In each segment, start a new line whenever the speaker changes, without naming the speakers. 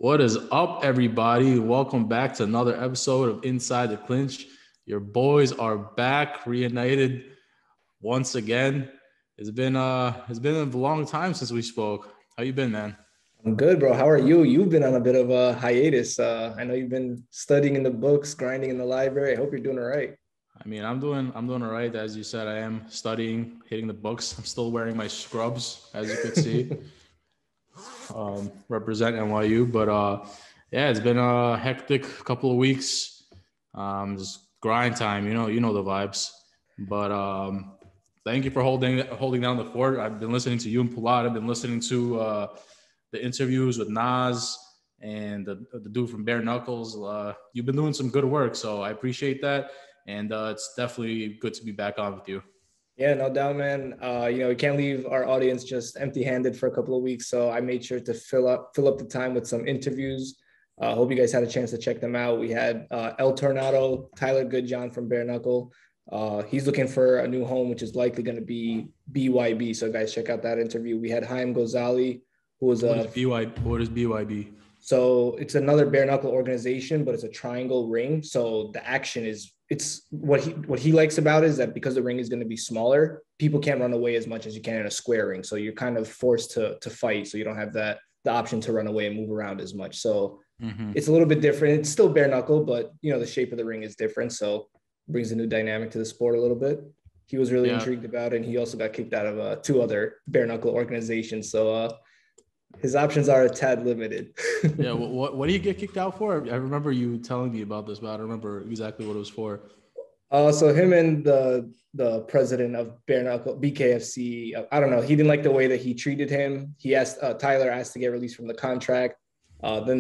What is up, everybody? Welcome back to another episode of Inside the Clinch. Your boys are back, reunited once again. It's been a long time since we spoke. How you been, man?
I'm good, bro. How are you? You've been on a bit of a hiatus. I know you've been studying in the books, grinding in the library. I hope you're doing all right.
I'm doing all right. As you said, I am studying, hitting the books. I'm still wearing my scrubs, as you could see. Represent NYU, but yeah, it's been a hectic couple of weeks. Just grind time, you know the vibes. But thank you for holding down the fort. I've been listening to you and Pulat. I've been listening to the interviews with Naz and the dude from Bare Knuckles. You've been doing some good work, so I appreciate that. And it's definitely good to be back on with you.
Yeah, no doubt, man. We can't leave our audience just empty-handed for a couple of weeks. So I made sure to fill up the time with some interviews. Hope you guys had a chance to check them out. We had El Tornado, Tyler Goodjohn from Bare Knuckle. He's looking for a new home, which is likely going to be BYB. So guys, check out that interview. We had Haim Ghazali, who was
What is BYB?
So it's another bare knuckle organization, but it's a triangle ring. So the action it's what he likes about it is that because the ring is going to be smaller, people can't run away as much as you can in a square ring. So you're kind of forced to fight. So you don't have the option to run away and move around as much. So It's a little bit different. It's still bare knuckle, but the shape of the ring is different. So it brings a new dynamic to the sport a little bit. He was really intrigued about it. And he also got kicked out of two other bare knuckle organizations. So his options are a tad limited.
Yeah, what do you get kicked out for? I remember you telling me about this, but I don't remember exactly what it was for.
So him and the president of Bare Knuckle BKFC, I don't know. He didn't like the way that he treated him. He asked Tyler asked to get released from the contract. Then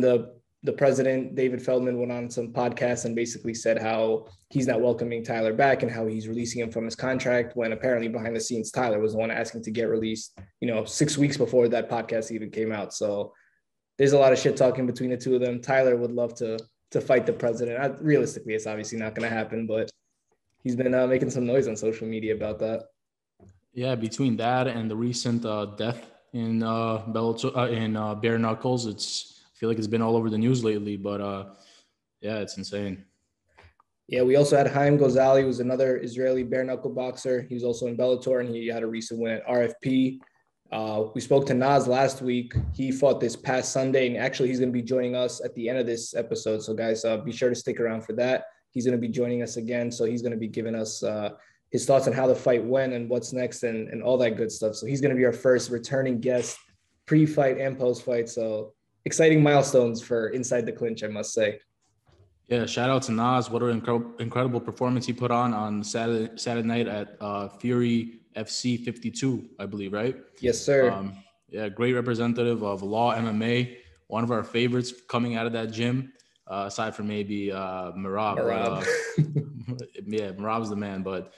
the president David Feldman went on some podcasts and basically said how he's not welcoming Tyler back and how he's releasing him from his contract when apparently behind the scenes Tyler was the one asking to get released. 6 weeks before that podcast even came out. So there's a lot of shit talking between the two of them. Tyler would love to fight the president. Realistically, it's obviously not going to happen, but he's been making some noise on social media about that.
Yeah, between that and the recent death in Bellator, in Bare Knuckles, I feel like it's been all over the news lately. But yeah, it's insane.
Yeah, we also had Haim Ghazali, who's another Israeli bare knuckle boxer. He was also in Bellator, and he had a recent win at RFP. We spoke to Naz last week. He fought this past Sunday, and actually he's going to be joining us at the end of this episode. So guys, be sure to stick around for that. He's going to be joining us again. So he's going to be giving us his thoughts on how the fight went and what's next and all that good stuff. So he's going to be our first returning guest pre-fight and post-fight. So exciting milestones for Inside the Clinch, I must say.
Yeah, shout out to Naz. What an incredible performance he put on Saturday night at Fury FC 52, I believe, right?
Yes, sir.
Yeah, great representative of Law MMA. One of our favorites coming out of that gym, aside from maybe Merab. Yeah, Merab's the man. But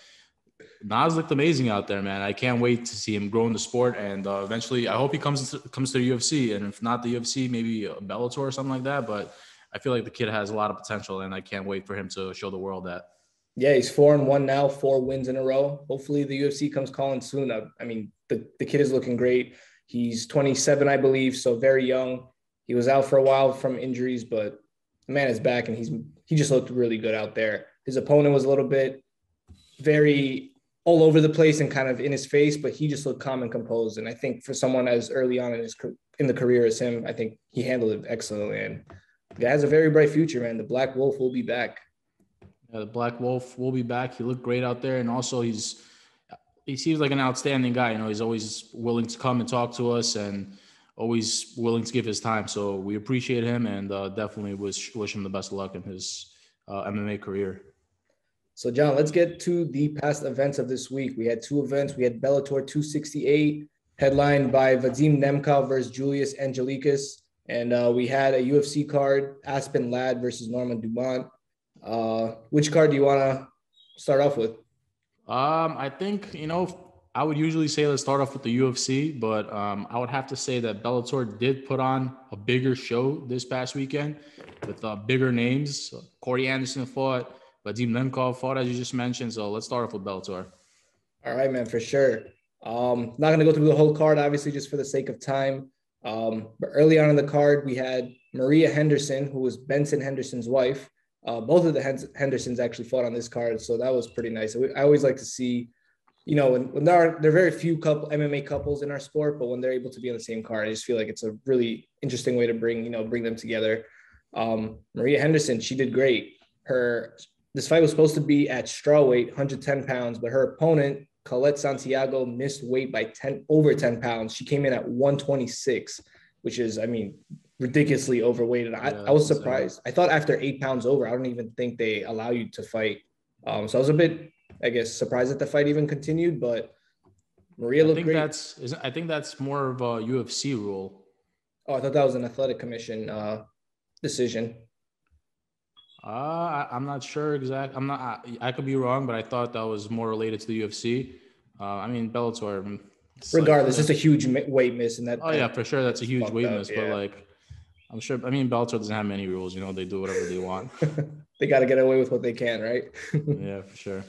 Naz looked amazing out there, man. I can't wait to see him grow in the sport. And eventually, I hope he comes to the UFC. And if not the UFC, maybe a Bellator or something like that. But I feel like the kid has a lot of potential, and I can't wait for him to show the world that.
Yeah, he's 4-1 now, 4 wins in a row. Hopefully the UFC comes calling soon. I mean, the kid is looking great. He's 27, I believe, so very young. He was out for a while from injuries, but the man is back, and he just looked really good out there. His opponent was a little bit very all over the place and kind of in his face, but he just looked calm and composed. And I think for someone as early on in the career as him, I think he handled it excellently. And the guy has a very bright future, man. The Black Wolf will be back.
Yeah, the Black Wolf will be back. He looked great out there. And also he seems like an outstanding guy. He's always willing to come and talk to us and always willing to give his time. So we appreciate him and definitely wish him the best of luck in his MMA career.
So, John, let's get to the past events of this week. We had 2 events. We had Bellator 268, headlined by Vadim Nemkov versus Julius Angelikas. And we had a UFC card, Aspen Ladd versus Norma Dumont. Which card do you want to start off with?
I think, I would usually say let's start off with the UFC, but I would have to say that Bellator did put on a bigger show this past weekend with bigger names. Corey Anderson fought, Vadim Nemkov fought, as you just mentioned. So let's start off with Bellator.
All right, man, for sure. Not going to go through the whole card, obviously, just for the sake of time. But early on in the card, we had Maria Henderson, who was Benson Henderson's wife. Both of the Hendersons actually fought on this card, so that was pretty nice. I always like to see, when there are very few MMA couples in our sport, but when they're able to be on the same card, I just feel like it's a really interesting way to bring them together. Maria Henderson, she did great. This fight was supposed to be at strawweight, 110 pounds, but her opponent, Colette Santiago, missed weight by over 10 pounds. She came in at 126, which is, ridiculously overweight. And I was surprised. Insane. I thought after 8 pounds over, I don't even think they allow you to fight. So I was a bit, surprised that the fight even continued, but Maria looked great.
I think that's more of a UFC rule.
Oh, I thought that was an athletic commission decision.
I'm not sure exactly. I could be wrong, but I thought that was more related to the UFC. Bellator.
Regardless, it's a huge weight miss, and that.
Oh yeah, for sure, that's a huge weight miss. Yeah. But I'm sure. Bellator doesn't have many rules. They do whatever they want.
They got to get away with what they can, right?
Yeah, for sure.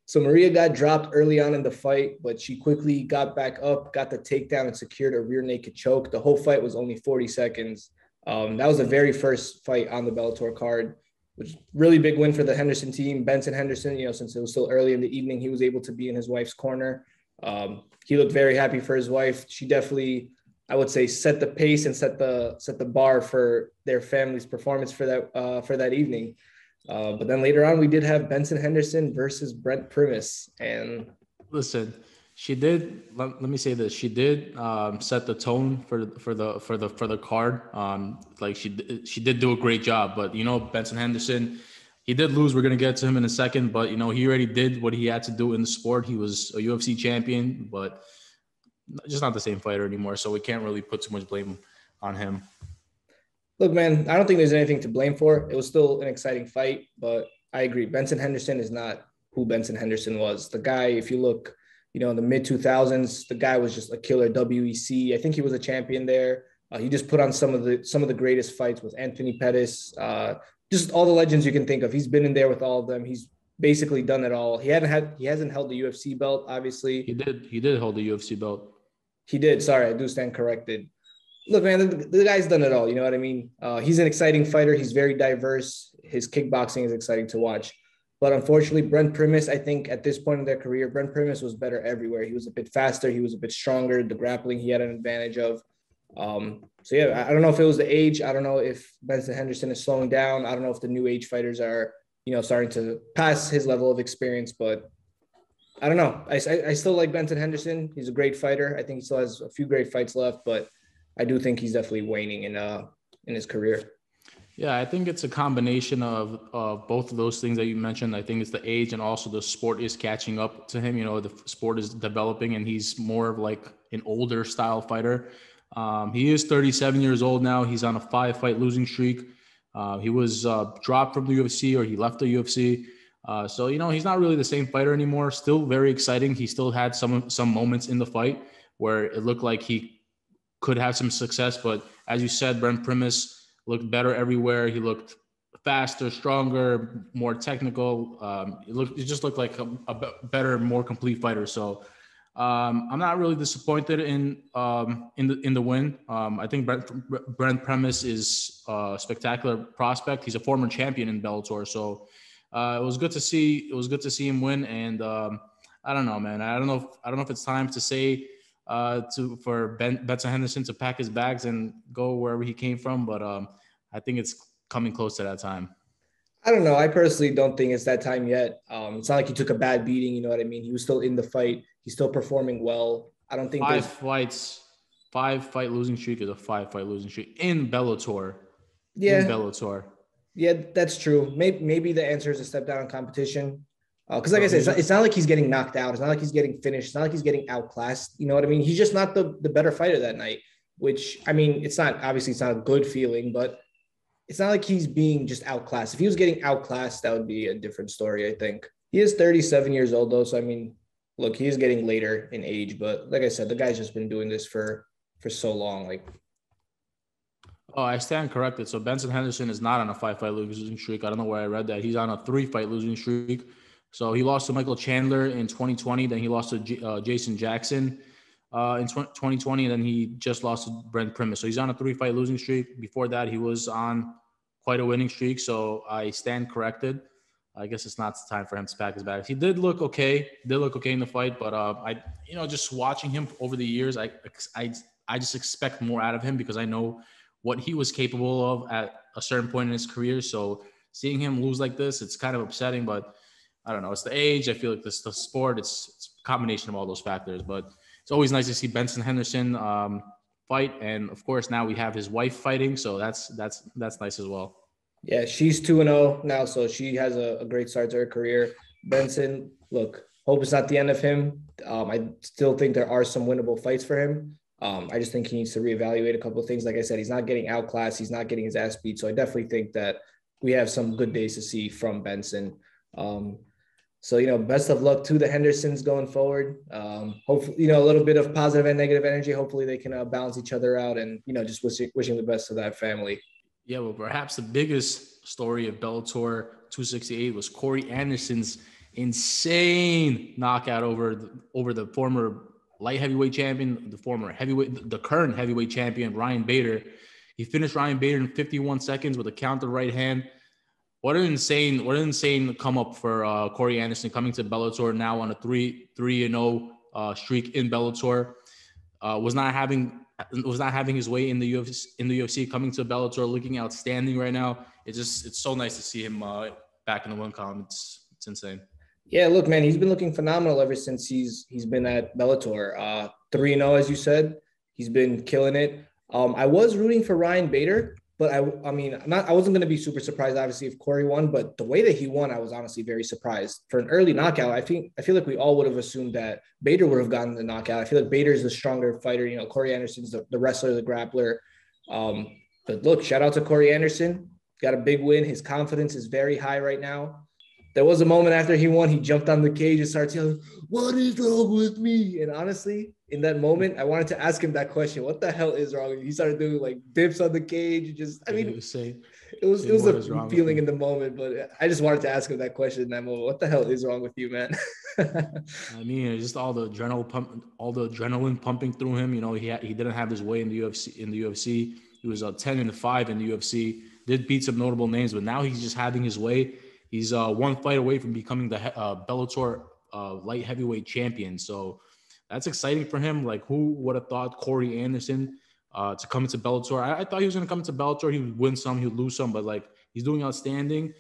So Maria got dropped early on in the fight, but she quickly got back up, got the takedown, and secured a rear naked choke. The whole fight was only 40 seconds. That was the very first fight on the Bellator card, which is really big win for the Henderson team. Benson Henderson, since it was still early in the evening, he was able to be in his wife's corner. He looked very happy for his wife. She definitely, I would say, set the pace and set the bar for their family's performance for that evening. But then later on, we did have Benson Henderson versus Brent Previs. And
listen, she did. Let me say this: she did set the tone for the card. She did do a great job. But Benson Henderson, he did lose. We're gonna get to him in a second. But he already did what he had to do in the sport. He was a UFC champion, but just not the same fighter anymore. So we can't really put too much blame on him.
Look, man, I don't think there's anything to blame for. It was still an exciting fight, but I agree. Benson Henderson is not who Benson Henderson was. The guy, if you look, in the mid 2000s, the guy was just a killer WEC. I think he was a champion there. He just put on some of the greatest fights with Anthony Pettis, just all the legends you can think of. He's been in there with all of them. He's basically done it all. He hasn't held the UFC belt, obviously.
He did hold the UFC belt.
He did. Sorry, I do stand corrected. Look, man, the guy's done it all. You know what I mean? He's an exciting fighter. He's very diverse. His kickboxing is exciting to watch. But unfortunately, Brent Previs, I think at this point in their career, Brent Previs was better everywhere. He was a bit faster. He was a bit stronger. The grappling he had an advantage of. So, yeah, I don't know if it was the age. I don't know if Benson Henderson is slowing down. I don't know if the new age fighters are, starting to pass his level of experience. But I don't know. I still like Benson Henderson. He's a great fighter. I think he still has a few great fights left. But I do think he's definitely waning in his career.
Yeah, I think it's a combination of both of those things that you mentioned. I think it's the age and also the sport is catching up to him. The sport is developing and he's more of like an older style fighter. He is 37 years old now. He's on a 5-fight losing streak. He was dropped from the UFC or he left the UFC. So, he's not really the same fighter anymore. Still very exciting. He still had some moments in the fight where it looked like he could have some success. But as you said, Brent Previs looked better everywhere. He looked faster, stronger, more technical. It just looked like a better, more complete fighter. So I'm not really disappointed in the win. I think Brent Previs is a spectacular prospect. He's a former champion in Bellator. So it was good to see. It was good to see him win. And I don't know, man. I don't know if it's time to say for Benson Henderson to pack his bags and go wherever he came from, but I think it's coming close to that time.
I don't know. I personally don't think it's that time yet. It's not like he took a bad beating. You know what I mean? He was still in the fight. He's still performing well. I don't think
5-fight losing streak is a 5-fight losing streak in Bellator.
Yeah,
in Bellator.
Yeah, that's true. Maybe the answer is a step down in competition. Because like I said, it's not like he's getting knocked out. It's not like he's getting finished. It's not like he's getting outclassed. You know what I mean? He's just not the better fighter that night, which, it's not a good feeling, but it's not like he's being just outclassed. If he was getting outclassed, that would be a different story, I think. He is 37 years old, though. So, look, he is getting later in age. But like I said, the guy's just been doing this for so long.
Oh, I stand corrected. So Benson Henderson is not on a 5-fight losing streak. I don't know where I read that. He's on a 3-fight losing streak. So he lost to Michael Chandler in 2020. Then he lost to Jason Jackson. in 2020, and then he just lost to Brent Previs. So he's on a 3-fight losing streak. Before that, he was on quite a winning streak. So I stand corrected. I guess it's not time for him to pack his bags. He did look okay. In the fight, but just watching him over the years, I just expect more out of him because I know what he was capable of at a certain point in his career. So seeing him lose like this, it's kind of upsetting, but I don't know. It's the age. I feel like the sport. It's a combination of all those factors, but it's always nice to see Benson Henderson fight, and of course now we have his wife fighting, so that's nice as well.
Yeah, she's 2-0 now, so she has a great start to her career. Benson, look, hope it's not the end of him. I still think there are some winnable fights for him. I just think he needs to reevaluate a couple of things. Like I said, he's not getting outclassed. He's not getting his ass beat. So I definitely think that we have some good days to see from Benson. So, best of luck to the Hendersons going forward. Hopefully, a little bit of positive and negative energy. Hopefully they can balance each other out and, just wishing the best to that family.
Yeah, well, perhaps the biggest story of Bellator 268 was Corey Anderson's insane knockout over the former light heavyweight champion, the current heavyweight champion, Ryan Bader. He finished Ryan Bader in 51 seconds with a counter right hand. What an insane come up for Corey Anderson coming to Bellator now on a 3-0 streak in Bellator. Was not having his way in the UFC, coming to Bellator, looking outstanding right now. It's so nice to see him back in the win column. It's insane.
Yeah, look, man, he's been looking phenomenal ever since he's been at Bellator. 3-0, as you said, he's been killing it. I was rooting for Ryan Bader, but I wasn't going to be super surprised, obviously, if Corey won. But the way that he won, I was honestly very surprised. For an early knockout, I feel like we all would have assumed that Bader would have gotten the knockout. I feel like Bader is the stronger fighter. Corey Anderson's the wrestler, the grappler. But look, shout out to Corey Anderson. Got a big win. His confidence is very high right now. There was a moment after he won, he jumped on the cage and started yelling, "What is wrong with me?" And honestly, in that moment, I wanted to ask him that question. What the hell is wrong with you? He started doing like dips on the cage. It was a feeling in the moment, but I just wanted to ask him that question in that moment. What the hell is wrong with you, man?
Just all the adrenaline pumping through him. He didn't have his way in the UFC. He was 10-5 in the UFC. Did beat some notable names, but now he's just having his way. He's one fight away from becoming the Bellator light heavyweight champion. So that's exciting for him. Like, who would have thought Corey Anderson to come into Bellator? I thought he was going to come to Bellator. He would win some, he would lose some, but like, he's doing outstanding.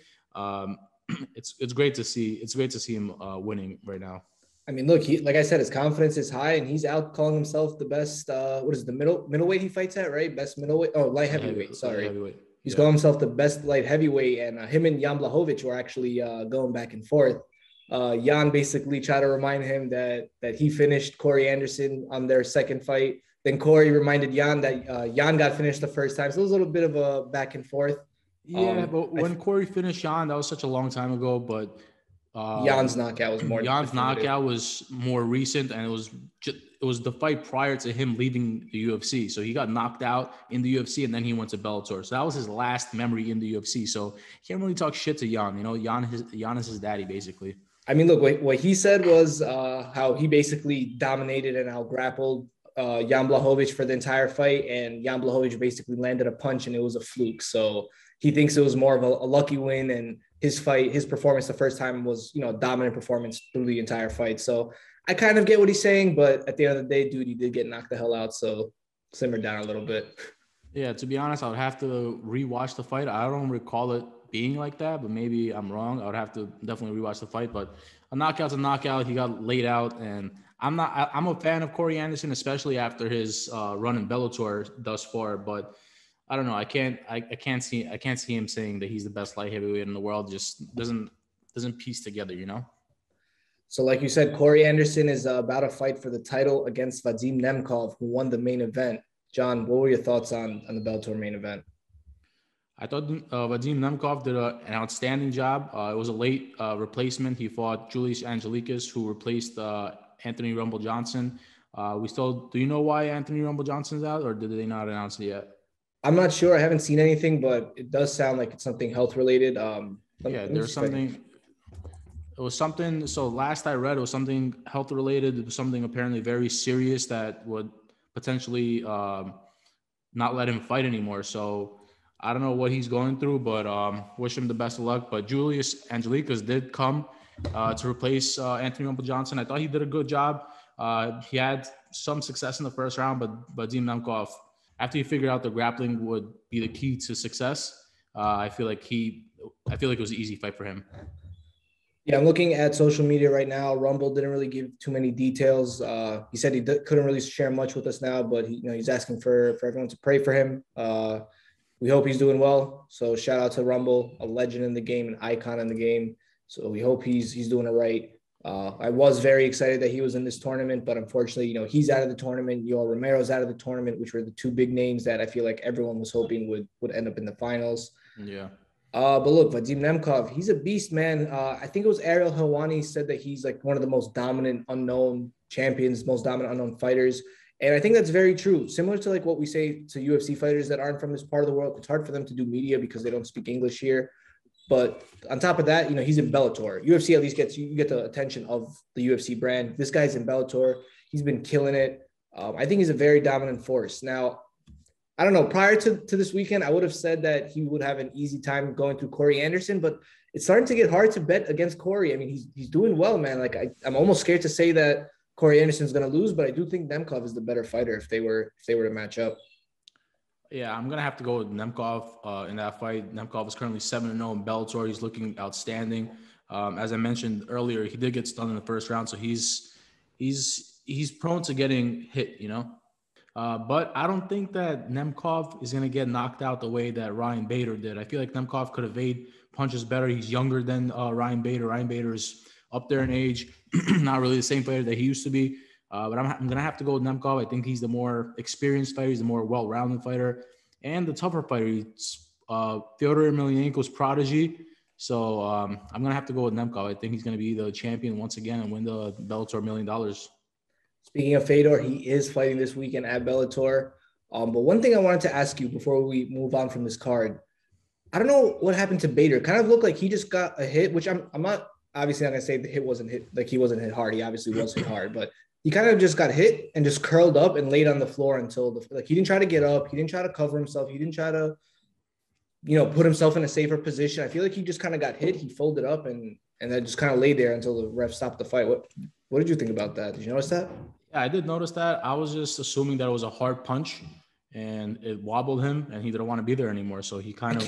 It's great to see. It's great to see him winning right now.
I mean, look, like I said, his confidence is high, and he's out calling himself the best. What is the middleweight he fights at, right? Best middleweight. Oh, light heavyweight. Sorry. Heavyweight. He's calling himself the best light heavyweight, and him and Jan Blachowicz were actually going back and forth. Jan basically tried to remind him that he finished Corey Anderson on their second fight. Then Corey reminded Jan that Jan got finished the first time. So it was a little bit of a back and forth.
Yeah, but when Corey finished Jan, that was such a long time ago. But
Jan's knockout was more.
Jan's knockout was more recent, and it was the fight prior to him leaving the UFC. So he got knocked out in the UFC, and then he went to Bellator. So that was his last memory in the UFC. So he can't really talk shit to Jan. Jan is his daddy, basically.
I mean, look, what he said was how he basically dominated and out-grappled Jan Blachowicz for the entire fight, and Jan Blachowicz basically landed a punch, and it was a fluke. So he thinks it was more of a lucky win, and his performance the first time was, a dominant performance through the entire fight. So I kind of get what he's saying, but at the end of the day, dude, he did get knocked the hell out. So simmer down a little bit.
Yeah, to be honest, I would have to rewatch the fight. I don't recall it being like that, but maybe I'm wrong. I would have to definitely rewatch the fight. But a knockout's a knockout. He got laid out, and I'm a fan of Corey Anderson, especially after his run in Bellator thus far. But I don't know. I can't see him saying that he's the best light heavyweight in the world. Just doesn't piece together,
So like you said, Corey Anderson is about to fight for the title against Vadim Nemkov, who won the main event. John, what were your thoughts on the Bellator main event?
I thought Vadim Nemkov did an outstanding job. It was a late replacement. He fought Julius Angelikas, who replaced Anthony Rumble Johnson. Do you know why Anthony Rumble Johnson's out, or did they not announce it yet?
I'm not sure. I haven't seen anything, but it does sound like it's something health related.
There's something. It was something. So last I read, it was something health related. It was something apparently very serious that would potentially not let him fight anymore. So I don't know what he's going through, but wish him the best of luck. But Julius Angelikas did come to replace Anthony Rumble Johnson. I thought he did a good job. He had some success in the first round, but Vadim Nemkov, after he figured out the grappling would be the key to success, I feel like it was an easy fight for him.
Yeah, I'm looking at social media right now. Rumble didn't really give too many details. He said he couldn't really share much with us now, but he's asking for everyone to pray for him. We hope he's doing well. So shout out to Rumble, a legend in the game, an icon in the game. So we hope he's doing it right. I was very excited that he was in this tournament, but unfortunately, he's out of the tournament. Yoel Romero's out of the tournament, which were the two big names that I feel like everyone was hoping would end up in the finals.
Yeah.
But look, Vadim Nemkov, he's a beast, man. I think it was Ariel Helwani said that he's like one of the most dominant unknown champions, most dominant unknown fighters. And I think that's very true. Similar to like what we say to UFC fighters that aren't from this part of the world. It's hard for them to do media because they don't speak English here. But on top of that, he's in Bellator. UFC at least you get the attention of the UFC brand. This guy's in Bellator. He's been killing it. I think he's a very dominant force. Now, I don't know. Prior to this weekend, I would have said that he would have an easy time going through Corey Anderson, but it's starting to get hard to bet against Corey. I mean, he's doing well, man. Like I'm almost scared to say that Corey Anderson's going to lose, but I do think Nemkov is the better fighter if they were to match up.
Yeah, I'm gonna have to go with Nemkov in that fight. Nemkov is currently 7-0 in Bellator. He's looking outstanding. As I mentioned earlier, he did get stunned in the first round, so he's prone to getting hit, But I don't think that Nemkov is going to get knocked out the way that Ryan Bader did. I feel like Nemkov could evade punches better. He's younger than Ryan Bader. Ryan Bader is up there in age, not really the same fighter that he used to be. But I'm going to have to go with Nemkov. I think he's the more experienced fighter. He's the more well-rounded fighter and the tougher fighter. He's Fyodor Emelianenko's prodigy. So I'm going to have to go with Nemkov. I think he's going to be the champion once again and win the Bellator $1 million.
Speaking of Fedor, he is fighting this weekend at Bellator. But one thing I wanted to ask you before we move on from this card, I don't know what happened to Bader. Kind of looked like he just got a hit, which I'm not obviously not gonna say the hit wasn't hit, like he wasn't hit hard. He obviously was hit hard, but he kind of just got hit and just curled up and laid on the floor until he didn't try to get up, he didn't try to cover himself, he didn't try to put himself in a safer position. I feel like he just kind of got hit. He folded up and then just kind of laid there until the ref stopped the fight. What did you think about that? Did you notice that?
Yeah, I did notice that. I was just assuming that it was a hard punch and it wobbled him and he didn't want to be there anymore. So he kind of...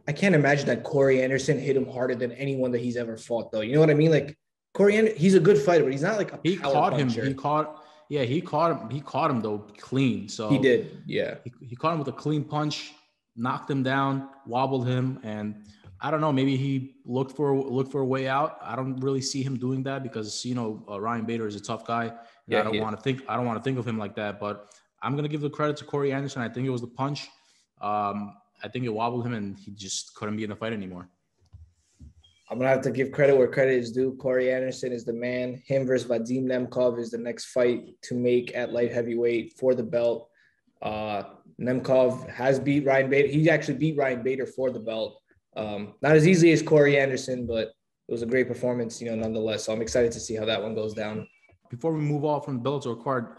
I can't imagine that Corey Anderson hit him harder than anyone that he's ever fought, though. You know what I mean? Like Corey Anderson, he's a good fighter, but he's not like a
he caught
puncher.
Him. He caught him though clean. So
he did. Yeah.
He caught him with a clean punch, knocked him down, wobbled him, and I don't know, maybe he looked for a way out. I don't really see him doing that because Ryan Bader is a tough guy. Yeah, I don't want to think of him like that, but I'm going to give the credit to Corey Anderson. I think it was the punch. I think it wobbled him and he just couldn't be in the fight anymore.
I'm going to have to give credit where credit is due. Corey Anderson is the man. Him versus Vadim Nemkov is the next fight to make at light heavyweight for the belt. Nemkov has beat Ryan Bader. He actually beat Ryan Bader for the belt. Not as easily as Corey Anderson, but it was a great performance, nonetheless. So I'm excited to see how that one goes down.
Before we move off from the Bellator card,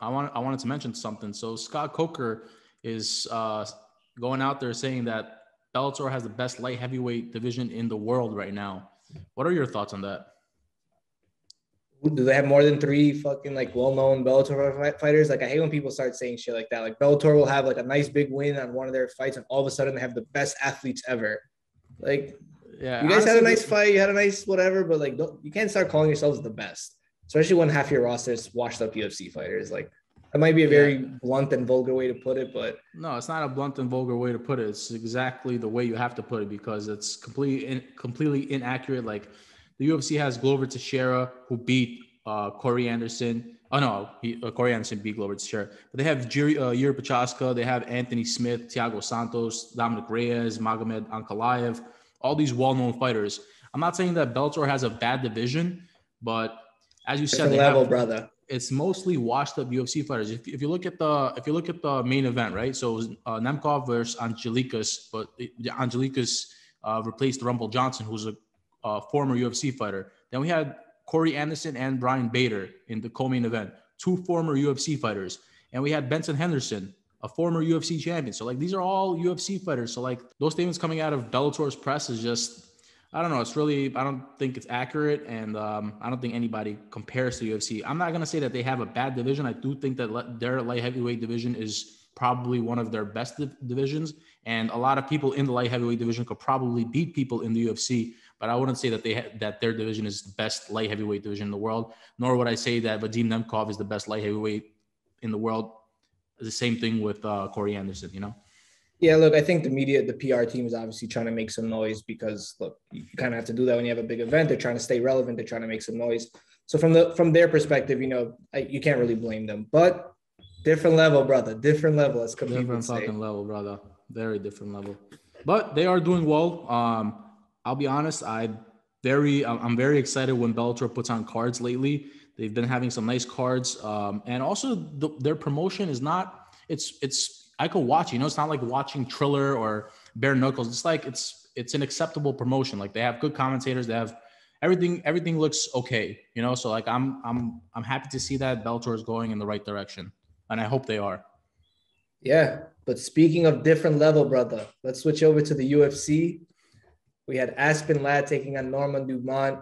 I wanted to mention something. So Scott Coker is going out there saying that Bellator has the best light heavyweight division in the world right now. What are your thoughts on that?
Do they have more than 3 fucking well-known Bellator fighters? I hate when people start saying shit like that. Bellator will have a nice big win on one of their fights, and all of a sudden they have the best athletes ever.
Yeah,
you guys had a nice fight, you had a nice whatever, but you can't start calling yourselves the best, especially when half your roster is washed up UFC fighters. That might be a very blunt and vulgar way to put it, but
no, it's not a blunt and vulgar way to put it. It's exactly the way you have to put it because it's completely inaccurate. The UFC has Glover Teixeira, who beat Corey Anderson. Oh, no, Corey Anderson beat Glover Teixeira. But they have Yuri Prochazka. They have Anthony Smith, Thiago Santos, Dominic Reyes, Magomed Ankalaev, all these well-known fighters. I'm not saying that Bellator has a bad division, but as you said,
brother.
It's mostly washed-up UFC fighters. If you look at the main event, right? So it was Nemkov versus Angelikas, but Angelikas replaced Rumble Johnson, who's a former UFC fighter. Then we had Corey Anderson and Brian Bader in the co-main event, 2 former UFC fighters. And we had Benson Henderson, a former UFC champion. So, like, these are all UFC fighters. So, like, those statements coming out of Bellator's press is just, I don't know. It's really, I don't think it's accurate. And I don't think anybody compares to UFC. I'm not going to say that they have a bad division. I do think that their light heavyweight division is probably one of their best divisions. And a lot of people in the light heavyweight division could probably beat people in the UFC. But I wouldn't say that that their division is the best light heavyweight division in the world. Nor would I say that Vadim Nemkov is the best light heavyweight in the world. The same thing with Corey Anderson, you know?
Yeah, look, I think the media, the PR team is obviously trying to make some noise because, look, you kind of have to do that when you have a big event. They're trying to stay relevant. They're trying to make some noise. So from their perspective, you know, you can't really blame them. But different level, brother. Different level. As
different fucking level, brother. Very different level. But they are doing well. I'll be honest. I'm very excited when Bellator puts on cards lately. They've been having some nice cards, and also their promotion is not. It's I could watch. You know, it's not like watching Triller or Bare Knuckles. It's like it's an acceptable promotion. Like, they have good commentators. They have everything. Everything looks okay. You know, so like I'm happy to see that Bellator is going in the right direction, and I hope they are.
Yeah, but speaking of different level, brother, let's switch over to the UFC. We had Aspen Ladd taking on Norma Dumont.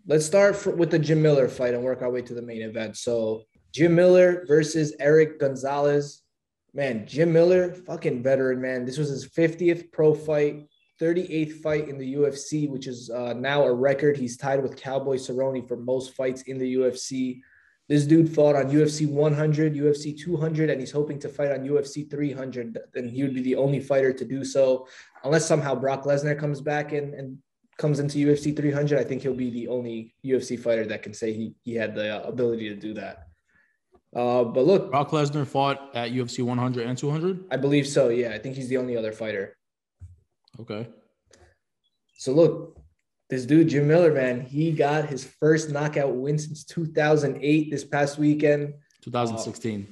Let's start with the Jim Miller fight and work our way to the main event. So Jim Miller versus Eric Gonzalez. Man, Jim Miller, fucking veteran, man. This was his 50th pro fight, 38th fight in the UFC, which is now a record. He's tied with Cowboy Cerrone for most fights in the UFC. This dude fought on UFC 100, UFC 200, and he's hoping to fight on UFC 300. And he would be the only fighter to do so. Unless somehow Brock Lesnar comes back and comes into UFC 300, I think he'll be the only UFC fighter that can say he had the ability to do that. But look,
Brock Lesnar fought at UFC 100 and 200?
I believe so, yeah. I think he's the only other fighter.
Okay.
So look, this dude, Jim Miller, man, he got his first knockout win since 2008 this past weekend.
2016.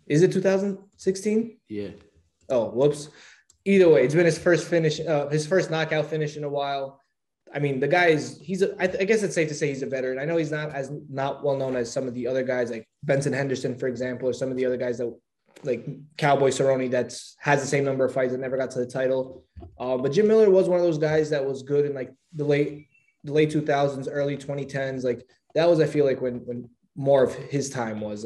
Is it 2016?
Yeah.
Oh, whoops. Either way, it's been his first knockout finish in a while. I mean, the guy I guess it's safe to say he's a veteran. I know he's not well known as some of the other guys like Benson Henderson, for example, or some of the other guys that like Cowboy Cerrone has the same number of fights that never got to the title. But Jim Miller was one of those guys that was good in like the late 2000s, early 2010s. Like, that was, I feel like, when more of his time was.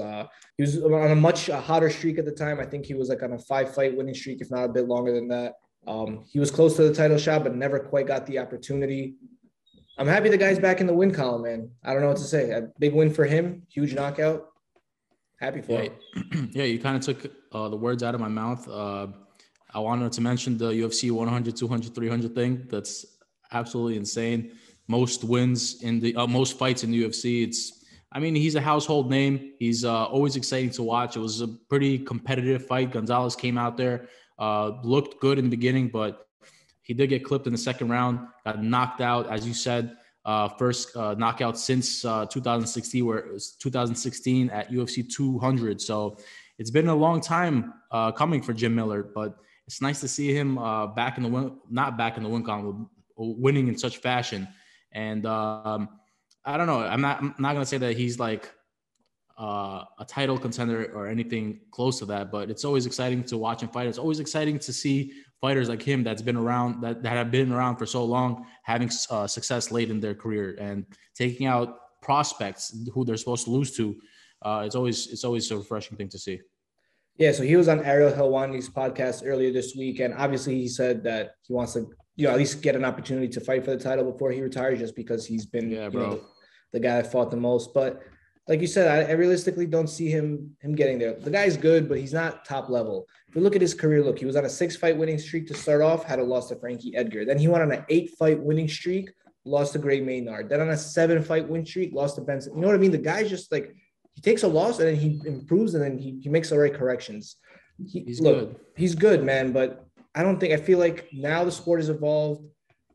He was on a much hotter streak at the time. I think he was like on a 5-fight winning streak, if not a bit longer than that. He was close to the title shot, but never quite got the opportunity. I'm happy the guy's back in the win column, man. I don't know what to say. A big win for him. Huge knockout. Happy for him.
Yeah, you kind of took the words out of my mouth. I wanted to mention the UFC 100, 200, 300 thing. That's absolutely insane. Most wins in the most fights in the UFC. He's a household name. He's always exciting to watch. It was a pretty competitive fight. Gonzalez came out there, looked good in the beginning, but he did get clipped in the second round, got knocked out, as you said. First knockout since 2016, where it was 2016 at UFC 200. So it's been a long time coming for Jim Miller, but it's nice to see him not back in the win column, winning in such fashion. And I don't know. I'm not going to say that he's like a title contender or anything close to that, but it's always exciting to watch him fight. It's always exciting to see fighters like him that have been around for so long, having success late in their career and taking out prospects who they're supposed to lose to. It's always a refreshing thing to see.
Yeah, so he was on Ariel Helwani's podcast earlier this week, and obviously he said that he wants to, at least get an opportunity to fight for the title before he retires, just because he's been the guy that fought the most. But like you said, I realistically don't see him getting there. The guy's good, but he's not top level. If you look at his career, he was on a 6-fight winning streak to start off, had a loss to Frankie Edgar. Then he went on an 8-fight winning streak, lost to Gray Maynard. Then on a 7-fight win streak, lost to Benson. You know what I mean? The guy's just like, he takes a loss and then he improves and then he makes the right corrections. He's good, man. But I feel like now the sport has evolved.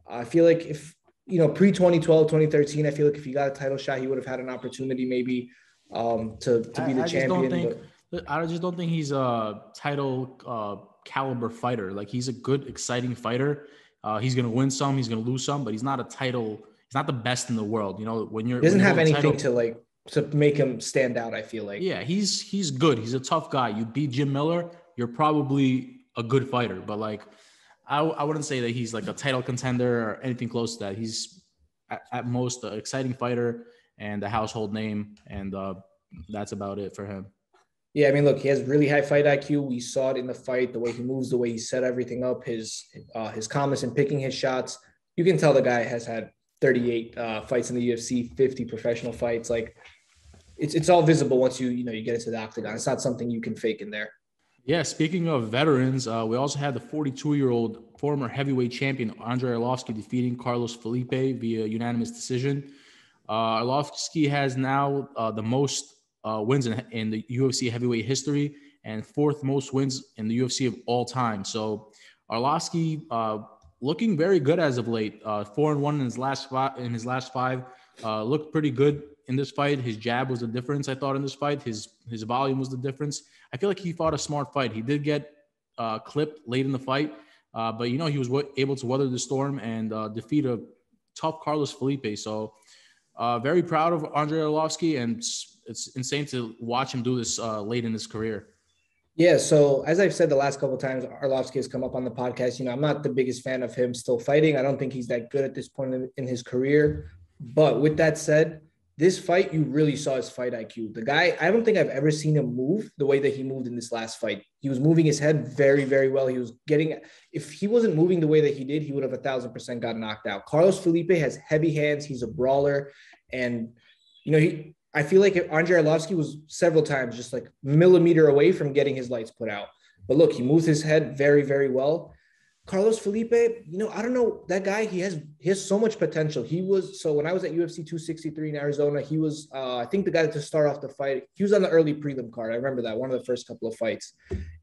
I feel like if, pre-2012, 2013, I feel like if he got a title shot, he would have had an opportunity maybe to be the champion.
I just don't think he's a title caliber fighter. Like, he's a good, exciting fighter. He's going to win some, he's going to lose some, but he's not a title, not the best in the world. You know, when you're
He doesn't
when you
have
hold the
anything
title,
to make him stand out, I feel like.
yeah, he's good. He's a tough guy. You beat Jim Miller, you're probably a good fighter. But like, I wouldn't say that he's like a title contender or anything close to that. He's at most an exciting fighter and a household name, and that's about it for him.
Yeah, I mean, look, he has really high fight IQ. We saw it in the fight, the way he moves, the way he set everything up, his calmness in picking his shots. You can tell the guy has had 38 fights in the UFC, 50 professional fights. Like it's all visible once you get into the octagon. It's not something you can fake in there.
Yeah, speaking of veterans, we also had the 42-year-old former heavyweight champion Andrei Arolvski defeating Carlos Felipe via unanimous decision. Arlovsky has now the most wins in the UFC heavyweight history and fourth most wins in the UFC of all time. So Arlovsky looking very good as of late. 4-1 in his last five. Looked pretty good in this fight. His jab was the difference, I thought, in this fight. His volume was the difference. I feel like he fought a smart fight. He did get clipped late in the fight, but he was able to weather the storm and defeat a tough Carlos Felipe. So very proud of Andrei Arlovsky, and it's insane to watch him do this late in his career.
Yeah, so as I've said the last couple of times, Arlovsky has come up on the podcast. I'm not the biggest fan of him still fighting. I don't think he's that good at this point in his career. But with that said, this fight, you really saw his fight IQ. The guy, I don't think I've ever seen him move the way that he moved in this last fight. He was moving his head very, very well. He was if he wasn't moving the way that he did, he would have 1,000% got knocked out. Carlos Felipe has heavy hands. He's a brawler. And, I feel like Andrei Arlovsky was several times just like millimeter away from getting his lights put out. But look, he moves his head very, very well. Carlos Felipe, I don't know, that guy, he has so much potential. So when I was at UFC 263 in Arizona, he was, I think the guy to start off the fight, he was on the early prelim card. I remember that, one of the first couple of fights.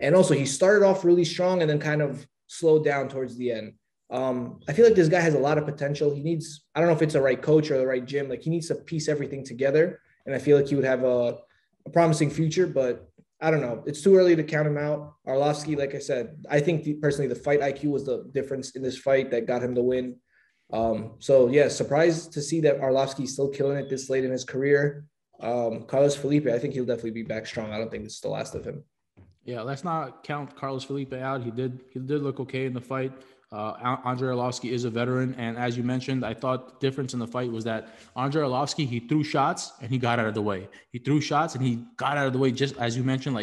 And also he started off really strong and then kind of slowed down towards the end. I feel like this guy has a lot of potential. I don't know if it's the right coach or the right gym. Like he needs to piece everything together. And I feel like he would have a promising future, but I don't know. It's too early to count him out. Arlovsky, like I said, I think personally the fight IQ was the difference in this fight that got him the win. So yeah, surprised to see that Arlovsky's still killing it this late in his career. Carlos Felipe, I think he'll definitely be back strong. I don't think this is the last of him.
Yeah, let's not count Carlos Felipe out. He did look okay in the fight. Andrei Arlovsky is a veteran, and as you mentioned, I thought the difference in the fight was that Andrei Arlovsky, he threw shots and he got out of the way. He threw shots and he got out of the way, just as you mentioned,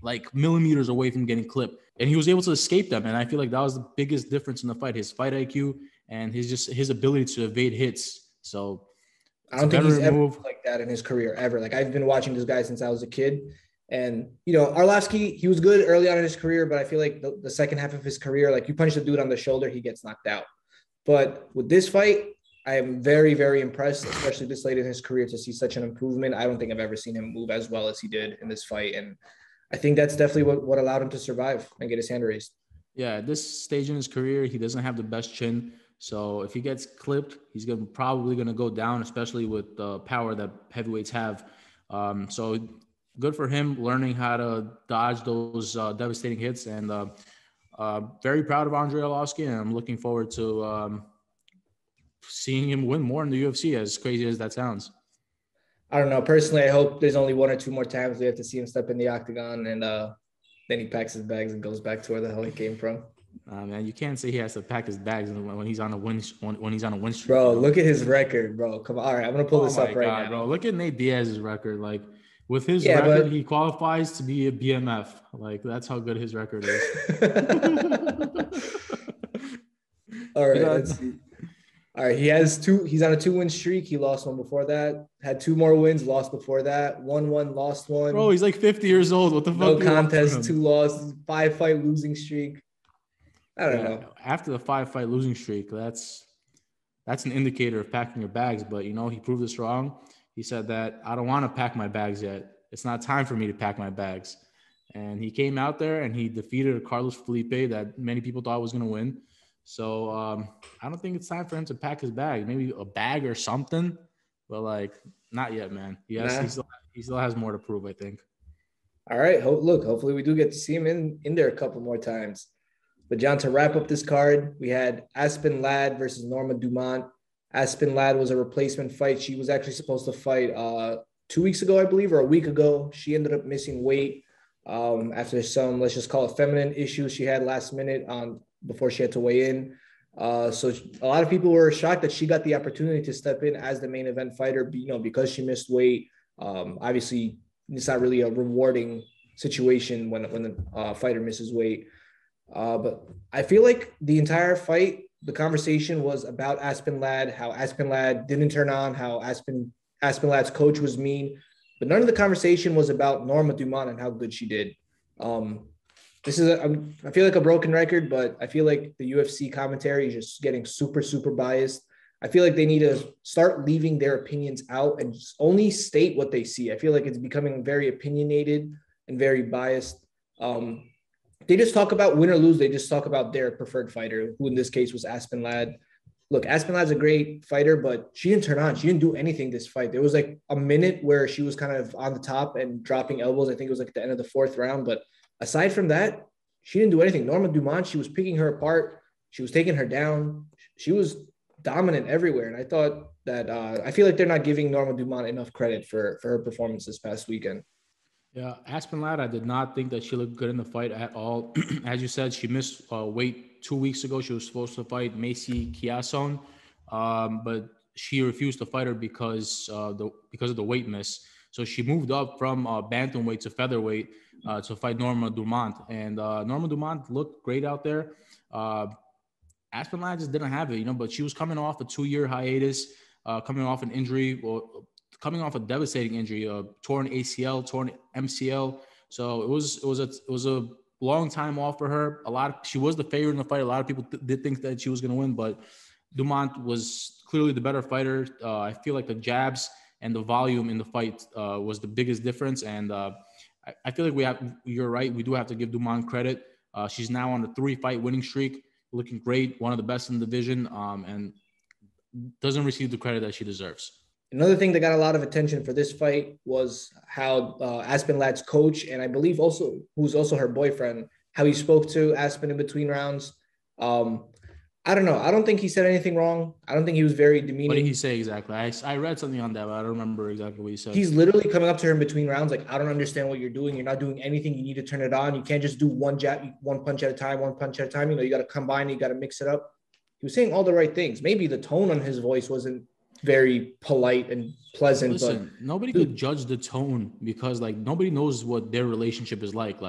like millimeters away from getting clipped, and he was able to escape them. And I feel like that was the biggest difference in the fight: his fight IQ and his ability to evade hits. So
I don't think he's ever like that in his career ever. Like I've been watching this guy since I was a kid. And, Arlovsky, he was good early on in his career, but I feel like the second half of his career, like you punch the dude on the shoulder, he gets knocked out. But with this fight, I am very, very impressed, especially this late in his career, to see such an improvement. I don't think I've ever seen him move as well as he did in this fight. And I think that's definitely what allowed him to survive and get his hand raised. Yeah,
at this stage in his career, he doesn't have the best chin. So if he gets clipped, he's probably going to go down, especially with the power that heavyweights have. So good for him learning how to dodge those devastating hits, and very proud of Andrei Arlovsky, and I'm looking forward to seeing him win more in the UFC, as crazy as that sounds.
I don't know. Personally, I hope there's only one or two more times we have to see him step in the octagon, and then he packs his bags and goes back to where the hell he came from.
Man, you can't say he has to pack his bags when he's on a win streak.
Bro, look at his record, bro. Come on. All right, I'm gonna pull this up right now.
Bro, look at Nate Diaz's record. Like with his record, he qualifies to be a BMF. Like that's how good his record is.
All right, let's see. All right, he's on a 2-win streak. He lost one before that. Had 2 more wins, lost before that. 1-1, lost 1.
Bro, he's like 50 years old. What the fuck?
No contest, 2 losses, 5-fight losing streak. I don't know.
After the 5-fight losing streak, that's an indicator of packing your bags. But he proved us wrong. He said that I don't want to pack my bags yet. It's not time for me to pack my bags. And he came out there and he defeated a Carlos Felipe that many people thought was going to win. So I don't think it's time for him to pack his bag. Maybe a bag or something, but not yet, man. He still has more to prove, I think.
All right. Hopefully we do get to see him in there a couple more times. But John, to wrap up this card, we had Aspen Ladd versus Norma Dumont. Aspen Ladd was a replacement fight. She was actually supposed to fight 2 weeks ago, I believe, or a week ago. She ended up missing weight after some, let's just call it feminine issues she had last minute before she had to weigh in. So a lot of people were shocked that she got the opportunity to step in as the main event fighter, because she missed weight. Obviously, it's not really a rewarding situation when the fighter misses weight. But I feel like the entire fight, the conversation was about Aspen Ladd, how Aspen Ladd didn't turn on, how Aspen Ladd's coach was mean, but none of the conversation was about Norma Dumont and how good she did. I feel like a broken record, but I feel like the UFC commentary is just getting super, super biased. I feel like they need to start leaving their opinions out and just only state what they see. I feel like it's becoming very opinionated and very biased. They just talk about win or lose. They just talk about their preferred fighter, who in this case was Aspen Ladd. Look, Aspen Ladd's a great fighter, but she didn't turn on. She didn't do anything this fight. There was like a minute where she was kind of on the top and dropping elbows. I think it was like at the end of the fourth round. But aside from that, she didn't do anything. Norma Dumont, she was picking her apart. She was taking her down. She was dominant everywhere. And I thought that I feel like they're not giving Norma Dumont enough credit for her performance this past weekend.
Yeah, Aspen Ladd, I did not think that she looked good in the fight at all. As you said, she missed weight 2 weeks ago. She was supposed to fight Macy Chiasson, but she refused to fight her because of the weight miss. So she moved up from bantamweight to featherweight to fight Norma Dumont. And Norma Dumont looked great out there. Aspen Ladd just didn't have it, but she was coming off a 2-year hiatus, coming off an injury, coming off a devastating injury, torn ACL, torn MCL. So it was a long time off for her. She was the favorite in the fight. A lot of people did think that she was going to win, but Dumont was clearly the better fighter. I feel like the jabs and the volume in the fight was the biggest difference. And I feel like you're right. We do have to give Dumont credit. She's now on a 3-fight winning streak, looking great, one of the best in the division, and doesn't receive the credit that she deserves.
Another thing that got a lot of attention for this fight was how Aspen Ladd's coach, and I believe also who's also her boyfriend, how he spoke to Aspen in between rounds. I don't know. I don't think he said anything wrong. I don't think he was very demeaning.
What did he say exactly? I read something on that, but I don't remember exactly what he said.
He's literally coming up to her in between rounds like, I don't understand what you're doing. You're not doing anything. You need to turn it on. You can't just do one punch at a time. You got to combine. You got to mix it up. He was saying all the right things. Maybe the tone on his voice wasn't very polite and pleasant.
Listen, but nobody could judge the tone because nobody knows what their relationship is like.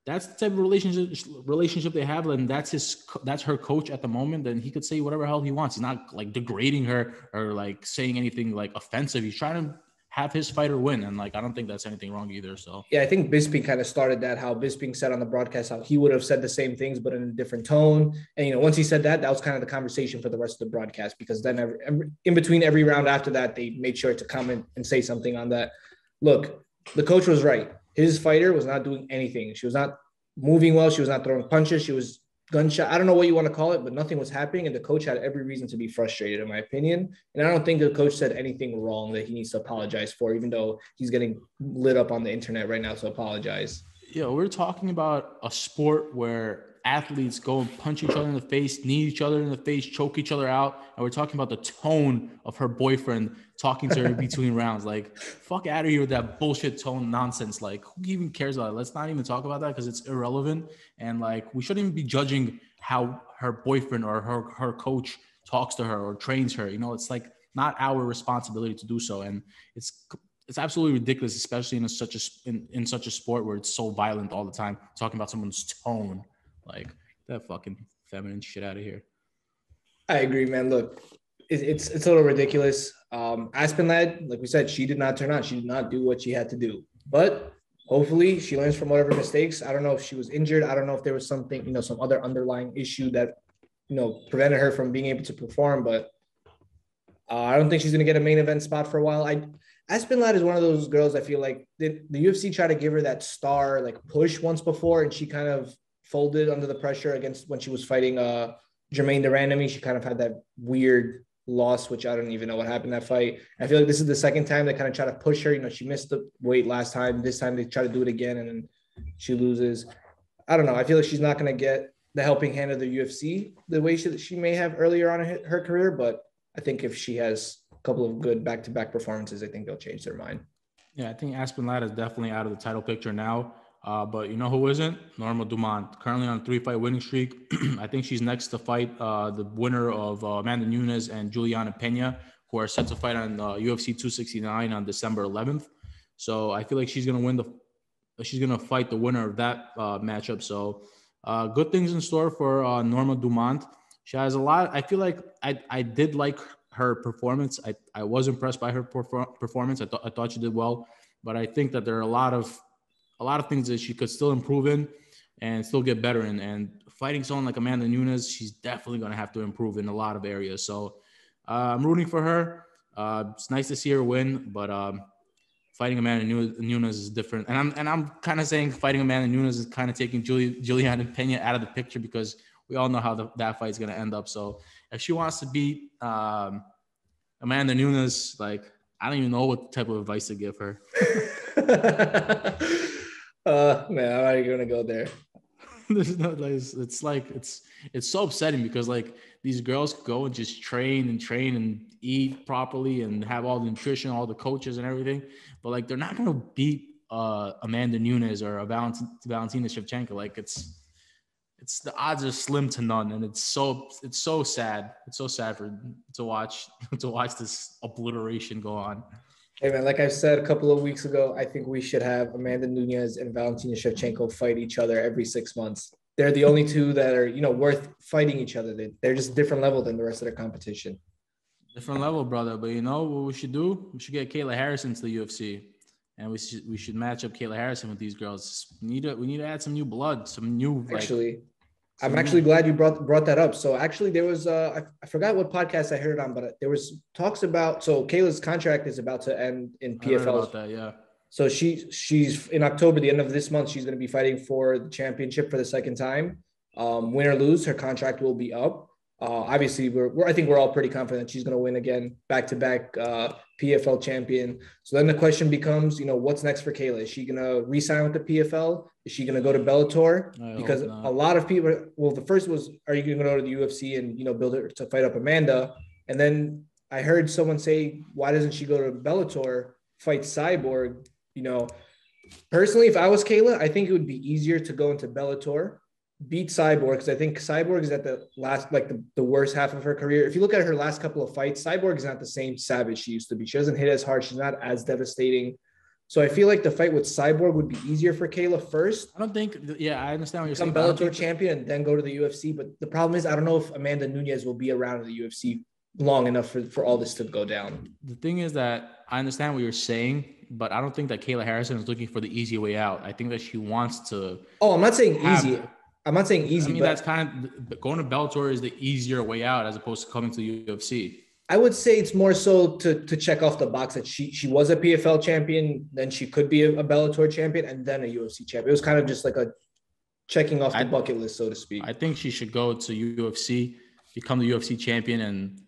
That's the type of relationship they have, and that's her coach at the moment. Then he could say whatever hell he wants. He's not degrading her or saying anything offensive. He's trying to have his fighter win, and I don't think that's anything wrong either. So
yeah, I think Bisping kind of started that. How Bisping said on the broadcast how he would have said the same things but in a different tone. And once he said that, that was kind of the conversation for the rest of the broadcast, because then in between every round after that, they made sure to comment and say something on that. Look, the coach was right. His fighter was not doing anything. She was not moving well. She was not throwing punches. She was gunshot. I don't know what you want to call it, but nothing was happening. And the coach had every reason to be frustrated, in my opinion. And I don't think the coach said anything wrong that he needs to apologize for, even though he's getting lit up on the internet right now to apologize.
Yeah, we're talking about a sport where athletes go and punch each other in the face, knee each other in the face, choke each other out. And we're talking about the tone of her boyfriend talking to her in between rounds. Fuck out of here with that bullshit tone nonsense. Who even cares about it? Let's not even talk about that because it's irrelevant. And we shouldn't even be judging how her boyfriend or her coach talks to her or trains her. It's not our responsibility to do so. And it's absolutely ridiculous, especially in such a sport where it's so violent all the time, talking about someone's tone. That fucking feminine shit out of here. I
agree, man. Look, it's a little ridiculous. Aspen Ladd, like we said, she did not turn on. She did not do what she had to do. But hopefully she learns from whatever mistakes. I don't know if she was injured. I don't know if there was something, some other underlying issue that, prevented her from being able to perform. But I don't think she's going to get a main event spot for a while. Aspen Ladd is one of those girls I feel like the UFC tried to give her that star push once before, and she kind of folded under the pressure against when she was fighting Jermaine Durandamy. She kind of had that weird loss, which I don't even know what happened in that fight. I feel like this is the second time they kind of try to push her. She missed the weight last time. This time they try to do it again, and then she loses. I don't know. I feel like she's not going to get the helping hand of the UFC the way she may have earlier on in her career, but I think if she has a couple of good back-to-back performances, I think they'll change their mind.
Yeah, I think Aspen Ladd is definitely out of the title picture now. But you know who isn't? Norma Dumont, currently on a 3-fight winning streak. I think she's next to fight the winner of Amanda Nunes and Juliana Pena, who are set to fight on UFC 269 on December 11th. So I feel like she's gonna fight the winner of that matchup. So good things in store for Norma Dumont. She has a lot. I feel like I did like her performance. I was impressed by her performance. I thought she did well, but I think that there are a lot of things that she could still improve in and still get better in. And fighting someone like Amanda Nunes, she's definitely going to have to improve in a lot of areas. So I'm rooting for her. It's nice to see her win, but fighting Amanda Nunes is different. And I'm kind of saying fighting Amanda Nunes is kind of taking Juliana Pena out of the picture, because we all know how that fight's going to end up. So if she wants to beat Amanda Nunes, like, I don't even know what type of advice to give her.
Man, I'm not even gonna go there.
It's so upsetting, because like these girls go and just train and eat properly and have all the nutrition, all the coaches and everything, but like they're not gonna beat Amanda Nunes or Valentina Shevchenko. Like it's the odds are slim to none, and it's so sad. It's so sad to watch this obliteration go on.
Hey man, like I said a couple of weeks ago, I think we should have Amanda Nunes and Valentina Shevchenko fight each other every 6 months. They're the only two that are, worth fighting each other. They're just a different level than the rest of their competition.
Different level, brother. But you know what we should do? We should get Kayla Harrison to the UFC, and we should match up Kayla Harrison with these girls. We need to add some new blood, some new.
I'm actually glad you brought that up. So actually, there was I forgot what podcast I heard on, but there was talks about, so Kayla's contract is about to end in PFL.
I heard about that, yeah.
So she's in October, the end of this month, she's going to be fighting for the championship for the second time. Win or lose, her contract will be up. Obviously, I think we're all pretty confident she's going to win again, back-to-back PFL champion. So then the question becomes, what's next for Kayla? Is she going to re-sign with the PFL? Is she going to go to Bellator? Because a lot of people, well, the first was, are you going to go to the UFC and, build her to fight up Amanda? And then I heard someone say, why doesn't she go to Bellator, fight Cyborg? Personally, if I was Kayla, I think it would be easier to go into Bellator, beat Cyborg, because I think Cyborg is at the last, like the worst half of her career. If you look at her last couple of fights, Cyborg is not the same savage she used to be. She doesn't hit as hard. She's not as devastating. So I feel like the fight with Cyborg would be easier for Kayla first.
I don't think, I understand what you're saying.
Become Bellator champion and then go to the UFC. But the problem is, I don't know if Amanda Nunes will be around in the UFC long enough for all this to go down.
The thing is that I understand what you're saying, but I don't think that Kayla Harrison is looking for the easy way out. I think that she wants to.
Oh, I'm not saying easy. I'm not saying easy.
I mean, that's kind of going to Bellator is the easier way out as opposed to coming to the UFC.
I would say it's more so to check off the box that she was a PFL champion, then she could be a Bellator champion, and then a UFC champion. It was kind of just like a checking off the bucket list, so to speak.
I think she should go to UFC, become the UFC champion, and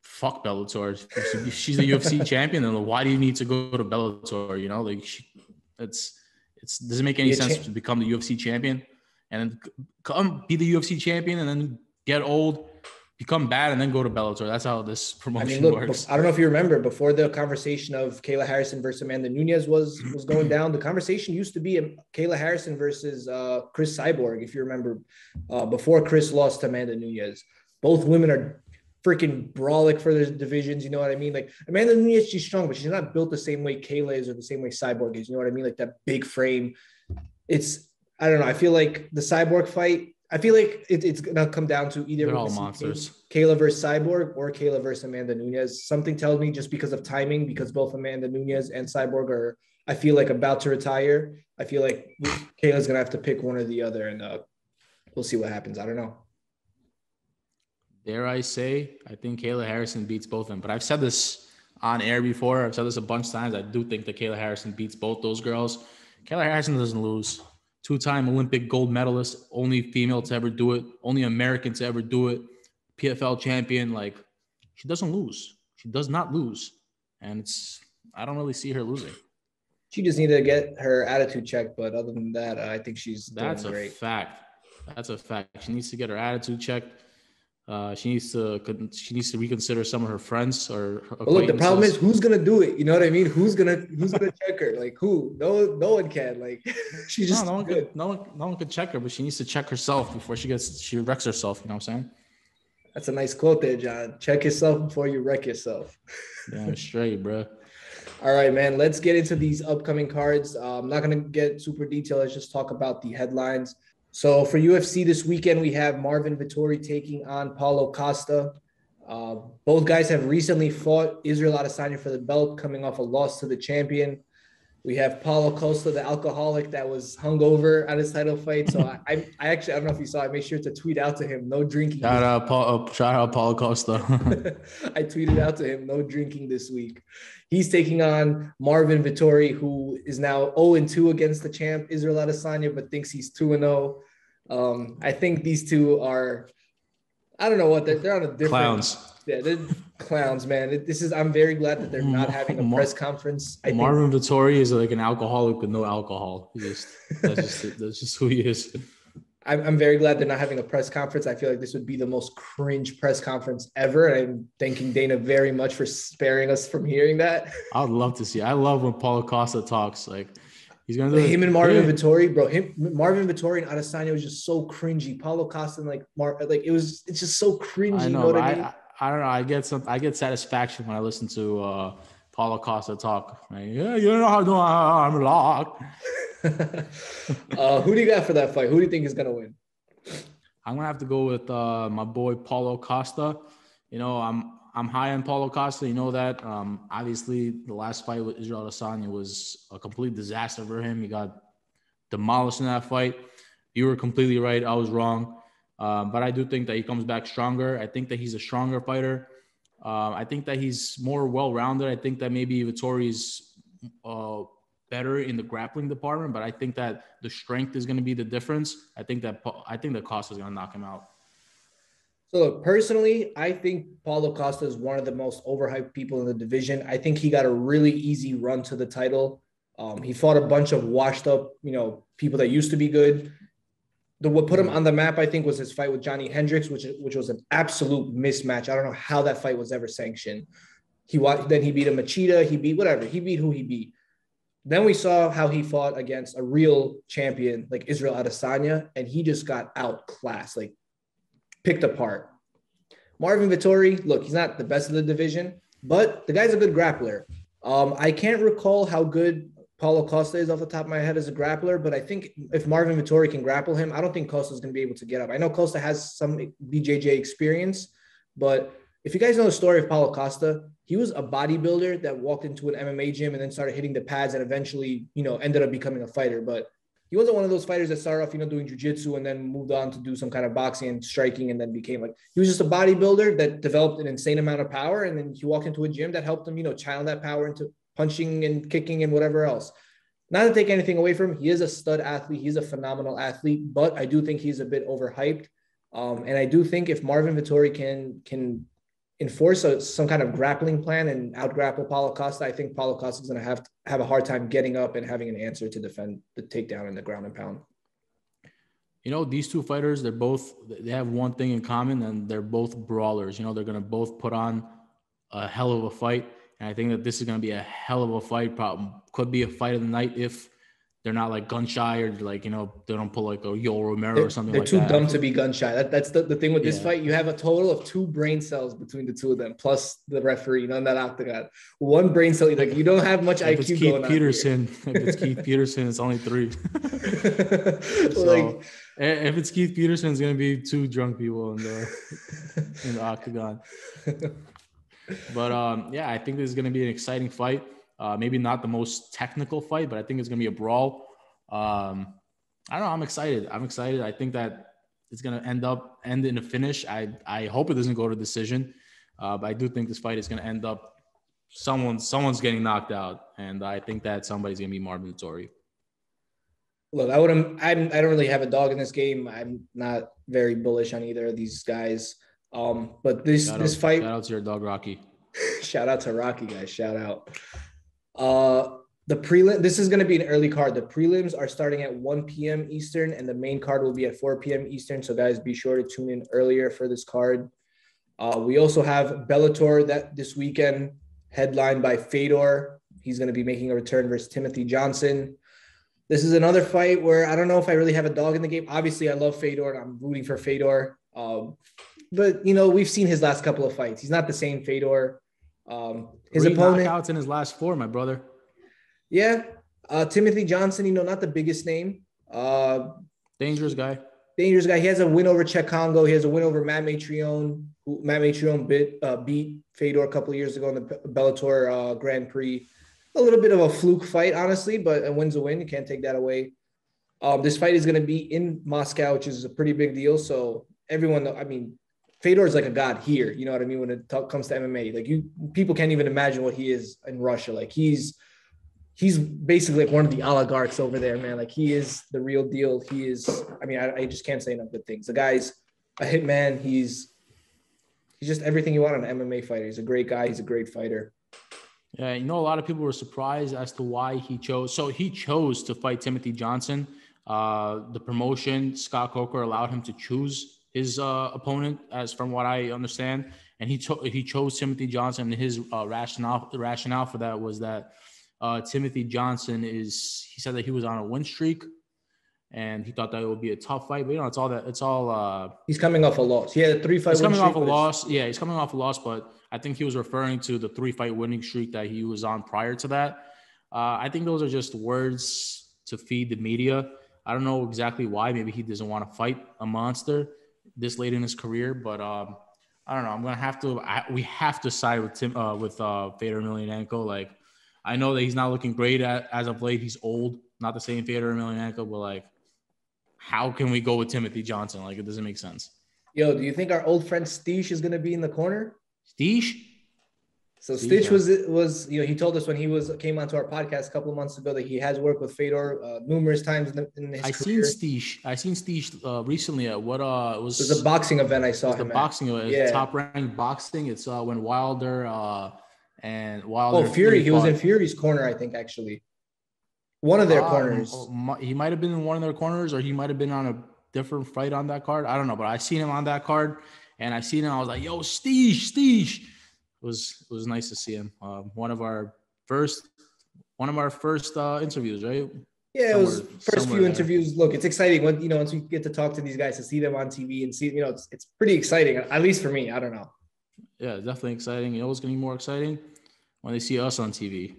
fuck Bellator. If she's the UFC champion, then why do you need to go to Bellator? It doesn't make any sense to become the UFC champion and then come be the UFC champion and then get old, become bad, and then go to Bellator. That's how this promotion works.
I don't know if you remember, before the conversation of Kayla Harrison versus Amanda Nunes was going down, the conversation used to be Kayla Harrison versus Chris Cyborg, if you remember, before Chris lost to Amanda Nunes. Both women are freaking brawling for their divisions, you know what I mean? Like, Amanda Nunes, she's strong, but she's not built the same way Kayla is or the same way Cyborg is, you know what I mean? Like that big frame. I don't know. I feel like the Cyborg fight, I feel like it's going to come down to either
all monsters.
Kayla versus Cyborg or Kayla versus Amanda Nunes. Something tells me, just because of timing, because both Amanda Nunes and Cyborg are, I feel like, about to retire. I feel like Kayla's going to have to pick one or the other, and we'll see what happens. I don't know.
Dare I say, I think Kayla Harrison beats both of them. But I've said this on air before. I've said this a bunch of times. I do think that Kayla Harrison beats both those girls. Kayla Harrison doesn't lose. 2-time Olympic gold medalist, only female to ever do it, only American to ever do it, PFL champion. Like, she doesn't lose. She does not lose. And I don't really see her losing.
She just needs to get her attitude checked. But other than that, I think she's doing great.
That's a fact. She needs to get her attitude checked. She needs to reconsider some of her friends or acquaintances.
But look, the problem is who's gonna do it. You know what I mean? Who's gonna check her? Like who? No one can. Like she's just
no one could check her, but she needs to check herself before she wrecks herself. You know what I'm saying?
That's a nice quote there, John. Check yourself before you wreck yourself.
Damn straight, bro.
All right, man. Let's get into these upcoming cards. I'm not gonna get super detailed. Let's just talk about the headlines. So for UFC this weekend, we have Marvin Vettori taking on Paulo Costa. Both guys have recently fought. Israel Adesanya for the belt, coming off a loss to the champion. We have Paulo Costa, the alcoholic that was hungover at his title fight. So I actually, I don't know if you saw, I made sure to tweet out to him, no drinking.
Shout out Paulo Costa.
I tweeted out to him, no drinking this week. He's taking on Marvin Vettori, who is now 0-2 against the champ, Israel Adesanya, but thinks he's 2-0. I think these two are, I don't know what, they're on a different...
Clowns.
Yeah, they're clowns, man. I'm very glad that they're not having a press conference.
Marvin Vettori is like an alcoholic with no alcohol. That's just who he is.
I'm very glad they're not having a press conference. I feel like this would be the most cringe press conference ever. And I'm thanking Dana very much for sparing us from hearing that.
I would love to see. I love when Paulo Costa talks. Like he's gonna do
him and Marvin Vettori, bro. Marvin Vettori and Adesanya was just so cringy. Paulo Costa and it's just so cringy.
I know.
You know what I mean?
I don't know. I get satisfaction when I listen to Paulo Costa talk. Like, yeah, you don't know how to do I'm locked.
Who do you got for that fight? Who do you think is gonna win?
I'm gonna have to go with my boy Paulo Costa. You know, I'm high on Paulo Costa. You know that. Obviously, the last fight with Israel Adesanya was a complete disaster for him. He got demolished in that fight. You were completely right. I was wrong. But I do think that he comes back stronger. I think that he's a stronger fighter. I think that he's more well-rounded. I think that maybe Vettori's better in the grappling department, but I think that the strength is going to be the difference. I think that Costa is going to knock him out.
So look, personally, I think Paulo Costa is one of the most overhyped people in the division. I think he got a really easy run to the title. He fought a bunch of washed up, people that used to be good. What put him on the map, I think, was his fight with Johnny Hendricks, which was an absolute mismatch. I don't know how that fight was ever sanctioned. Then he beat a Machida. He beat whatever. He beat who he beat. Then we saw how he fought against a real champion like Israel Adesanya, and he just got outclassed, like picked apart. Marvin Vettori, look, he's not the best of the division, but the guy's a good grappler. I can't recall how good Paulo Costa is off the top of my head as a grappler, but I think if Marvin Vettori can grapple him, I don't think Costa's going to be able to get up. I know Costa has some BJJ experience, but if you guys know the story of Paulo Costa, he was a bodybuilder that walked into an MMA gym and then started hitting the pads and eventually, ended up becoming a fighter. But he wasn't one of those fighters that started off, doing jiu-jitsu and then moved on to do some kind of boxing and striking and then became he was just a bodybuilder that developed an insane amount of power. And then he walked into a gym that helped him, channel that power into punching and kicking and whatever else. Not to take anything away from him. He is a stud athlete. He's a phenomenal athlete, but I do think he's a bit overhyped. And I do think if Marvin Vettori can enforce some kind of grappling plan and out-grapple Paulo Costa, I think Paulo Costa is going to have a hard time getting up and having an answer to defend the takedown in the ground and pound.
These two fighters, they have one thing in common, and they're both brawlers. They're going to both put on a hell of a fight. And I think that this is going to be a hell of a fight. Probably could be a fight of the night if they're not gun shy or they don't pull a Yoel Romero or something like that.
They're too dumb to be gun shy. That's the thing with this fight. You have a total of 2 brain cells between the two of them, plus the referee, in that octagon. 1 brain cell, you don't have much IQ
it's
going on.
If it's Keith Peterson, it's only 3. So if it's Keith Peterson, it's going to be 2 drunk people in the octagon. But I think this is going to be an exciting fight. Maybe not the most technical fight, but I think it's going to be a brawl. I don't know. I'm excited. I think that it's going to end in a finish. I hope it doesn't go to decision, but I do think this fight is going to end up someone's getting knocked out, and I think that somebody's going to be Marvin Vettori.
Look, I don't really have a dog in this game. I'm not very bullish on either of these guys. But this fight.
Shout out to your dog, Rocky.
Shout out to Rocky, guys. Shout out. The prelim. This is going to be an early card. The prelims are starting at 1 p.m. Eastern, and the main card will be at 4 p.m. Eastern. So, guys, be sure to tune in earlier for this card. We also have Bellator that this weekend, headlined by Fedor. He's going to be making a return versus Timothy Johnson. This is another fight where I don't know if I really have a dog in the game. Obviously, I love Fedor. I'm rooting for Fedor. But, we've seen his last couple of fights. He's not the same Fedor. His opponent.
Knockouts in his last 4, my brother.
Yeah. Timothy Johnson, not the biggest name.
Dangerous guy. He
has a win over Czech Congo. He has a win over Matt Matrione. Matt Matrione beat Fedor a couple of years ago in the Bellator Grand Prix. A little bit of a fluke fight, honestly, but a win's a win. You can't take that away. This fight is going to be in Moscow, which is a pretty big deal. So Fedor is like a god here. You know what I mean? When it comes to MMA, like people can't even imagine what he is in Russia. Like he's basically like one of the oligarchs over there, man. Like he is the real deal. He is, I just can't say enough good things. The guy's a hitman. He's just everything you want in an MMA fighter. He's a great guy. He's a great fighter.
Yeah, a lot of people were surprised as to why he chose. So he chose to fight Timothy Johnson. The promotion, Scott Coker, allowed him to choose his opponent, as from what I understand. And he chose Timothy Johnson. And his rationale for that was that Timothy Johnson he said that he was on a win streak, and he thought that it would be a tough fight. But he's coming off a loss. He had a 3-fight win streak. He's coming off a loss. Yeah, he's coming off a loss, but I think he was referring to the 3-fight winning streak that he was on prior to that. I think those are just words to feed the media. I don't know exactly why. Maybe he doesn't want to fight a monster this late in his career, but I don't know. I'm gonna have to. We have to side with Fedor Emelianenko. Like, I know that he's not looking great as of late. He's old, not the same Fedor Emelianenko, but like, how can we go with Timothy Johnson? Like, it doesn't make sense.
Yo, do you think our old friend Stich is going to be in the corner?
Stich?
So Stich was he told us when he came onto our podcast a couple of months ago that he has worked with Fedor numerous times in his career.
I seen Stich recently at what it was
a boxing event I saw him
at. Boxing event. Yeah. Top ranked boxing. It's when Wilder and Wilder.
Oh, Fury. He was in Fury's corner, I think, actually. One of their corners.
He might have been in one of their corners, or he might have been on a different fight on that card. I don't know, but I seen him on that card, and I seen him. I was like, "Yo, Stich." It was nice to see him. One of our first interviews, right?
Yeah, it was first few interviews. Look, it's exciting when once we get to talk to these guys, to see them on TV and see it's pretty exciting. At least for me, I don't know.
Yeah, definitely exciting. It's going to be more exciting when they see us on TV.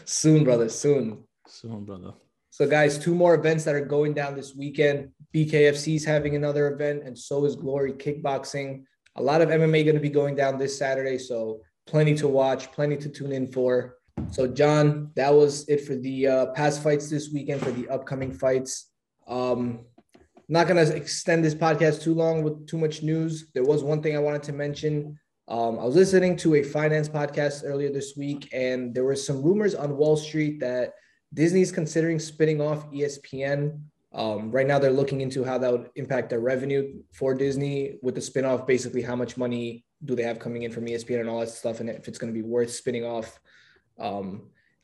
Soon, brother. Soon,
brother.
So, guys, 2 more events that are going down this weekend. BKFC is having another event, and so is Glory Kickboxing. A lot of MMA going to be going down this Saturday, so plenty to watch, plenty to tune in for. So, John, that was it for the past fights this weekend, for the upcoming fights. Not going to extend this podcast too long with too much news. There was one thing I wanted to mention. I was listening to a finance podcast earlier this week, and there were some rumors on Wall Street that Disney's considering spinning off ESPN. Right now, they're looking into how that would impact their revenue for Disney with the spinoff. Basically, how much money do they have coming in from ESPN and all that stuff, and if it's going to be worth spinning off.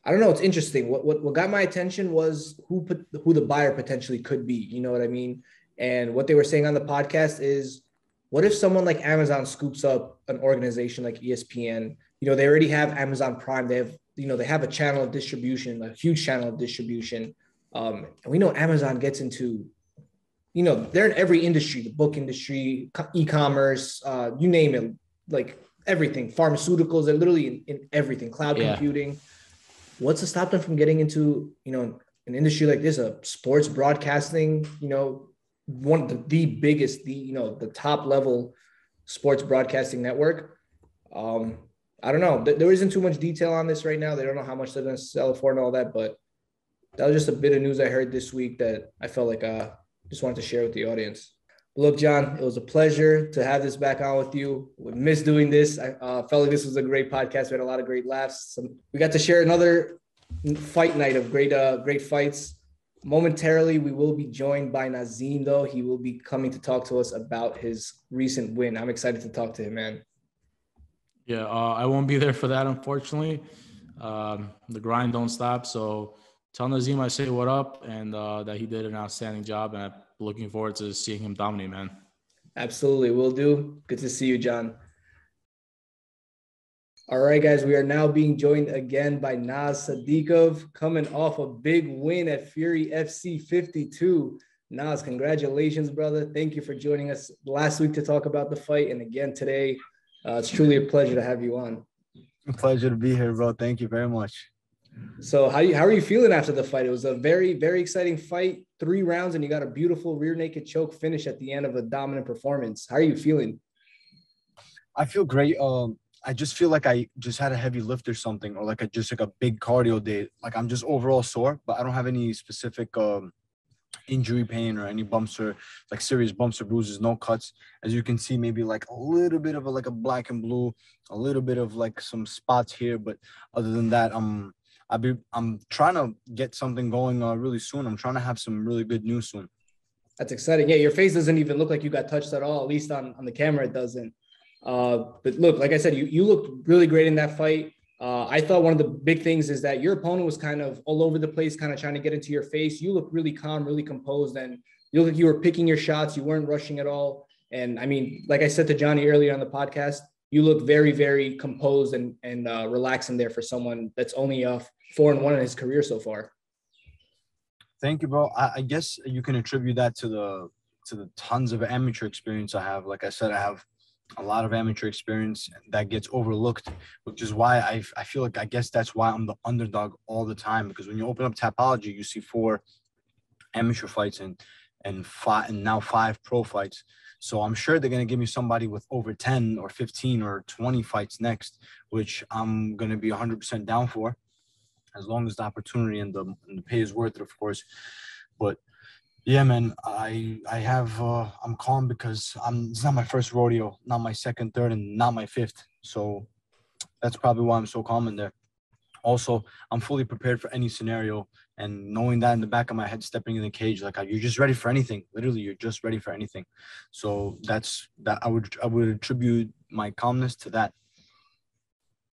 I don't know. It's interesting. What got my attention was who the buyer potentially could be. You know what I mean? And what they were saying on the podcast is, what if someone like Amazon scoops up an organization like ESPN? They already have Amazon Prime. They have a channel of distribution, a huge channel of distribution. And we know Amazon gets into, they're in every industry, the book industry, e-commerce, you name it, like everything, pharmaceuticals, they're literally in everything, cloud computing. What's to stop them from getting into, an industry like this, a sports broadcasting, one of the biggest, the top level sports broadcasting network. I don't know. There isn't too much detail on this right now. They don't know how much they're going to sell it for and all that, but that was just a bit of news I heard this week that I felt like just wanted to share with the audience. Look, John, it was a pleasure to have this back on with you. We missed doing this. I felt like this was a great podcast. We had a lot of great laughs. We got to share another fight night of great fights. Momentarily, we will be joined by Nazim, though. He will be coming to talk to us about his recent win. I'm excited to talk to him, man.
Yeah, I won't be there for that, unfortunately. The grind don't stop. So tell Nazim I say what up and that he did an outstanding job. And I'm looking forward to seeing him dominate, man.
Absolutely, will do. Good to see you, John. All right, guys, we are now being joined again by Naz Sadykhov, coming off a big win at Fury FC 52. Naz, congratulations, brother. Thank you for joining us last week to talk about the fight, and again today. It's truly a pleasure to have you on.
A pleasure to be here, bro. Thank you very much.
So how are you feeling after the fight? It was a very, very exciting fight, 3 rounds, and you got a beautiful rear naked choke finish at the end of a dominant performance. How are you feeling?
I feel great. I just feel like I just had a heavy lift or something, or like a big cardio day. Like I'm just overall sore, but I don't have any specific injury pain or any bumps or like serious bumps or bruises, no cuts. As you can see, maybe like a little bit of a black and blue, a little bit of like some spots here, but other than that, I'm trying to get something going really soon. I'm trying to have some really good news soon.
That's exciting. Yeah, your face doesn't even look like you got touched at all. At least on the camera, it doesn't. But look, like I said, you looked really great in that fight. I thought one of the big things is that your opponent was kind of all over the place, kind of trying to get into your face. You look really calm, really composed, and you look like you were picking your shots. You weren't rushing at all. And I mean, like I said to Johnny earlier on the podcast, you look very, very composed and relaxing there for someone that's only 4-1 in his career so far.
Thank you, bro. I guess you can attribute that to the tons of amateur experience I have. Like I said, I have a lot of amateur experience that gets overlooked, which is why I feel like I guess that's why I'm the underdog all the time. Because when you open up Tapology, you see 4 amateur fights and now 5 pro fights. So I'm sure they're gonna give me somebody with over 10 or 15 or 20 fights next, which I'm gonna be 100% down for, as long as the opportunity and the pay is worth it, of course. But yeah, man, I'm calm because it's not my first rodeo, not my second, third, and not my 5th. So that's probably why I'm so calm in there. Also, I'm fully prepared for any scenario, and knowing that in the back of my head, stepping in the cage, like you're just ready for anything. Literally, you're just ready for anything. So that's that. I would attribute my calmness to that.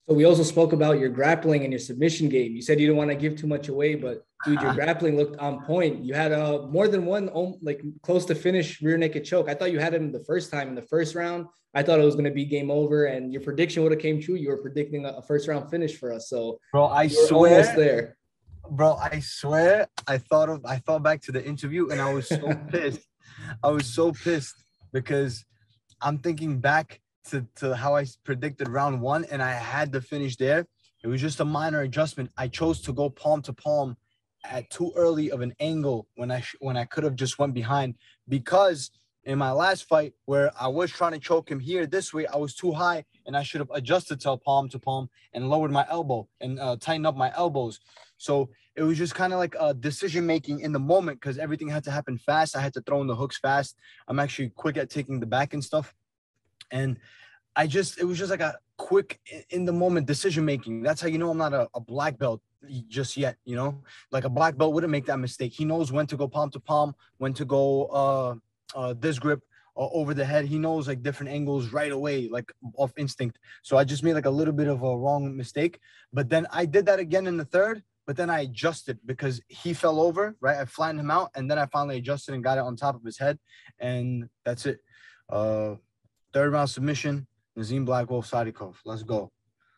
So we also spoke about your grappling and your submission game. You said you didn't want to give too much away, but dude, your grappling looked on point. You had more than one like close to finish rear naked choke. I thought you had him the first time in the first round. I thought it was going to be game over, and your prediction would have came true. You were predicting a first round finish for us. So
bro, I swear,
almost there.
Bro, I swear, I thought back to the interview, and I was so pissed. I was so pissed because I'm thinking back to how I predicted round 1, and I had the finish there. It was just a minor adjustment. I chose to go palm to palm at too early of an angle when I could have just went behind, because in my last fight where I was trying to choke him here this way, I was too high, and I should have adjusted to palm and lowered my elbow and tightened up my elbows. So it was just kind of like a decision making in the moment, because everything had to happen fast. I had to throw in the hooks fast. I'm actually quick at taking the back and stuff. And it was just like a quick in the moment decision making. That's how you know I'm not a black belt just yet, you know? Like a black belt wouldn't make that mistake. He knows when to go palm to palm, when to go this grip over the head. He knows like different angles right away, like off instinct. So I just made like a little bit of a wrong mistake. But then I did that again in the third, but then I adjusted because he fell over, right? I flattened him out, and then I finally adjusted and got it on top of his head. And that's it. Third round submission, Nazim Blackwolf Sadykhov. Let's go.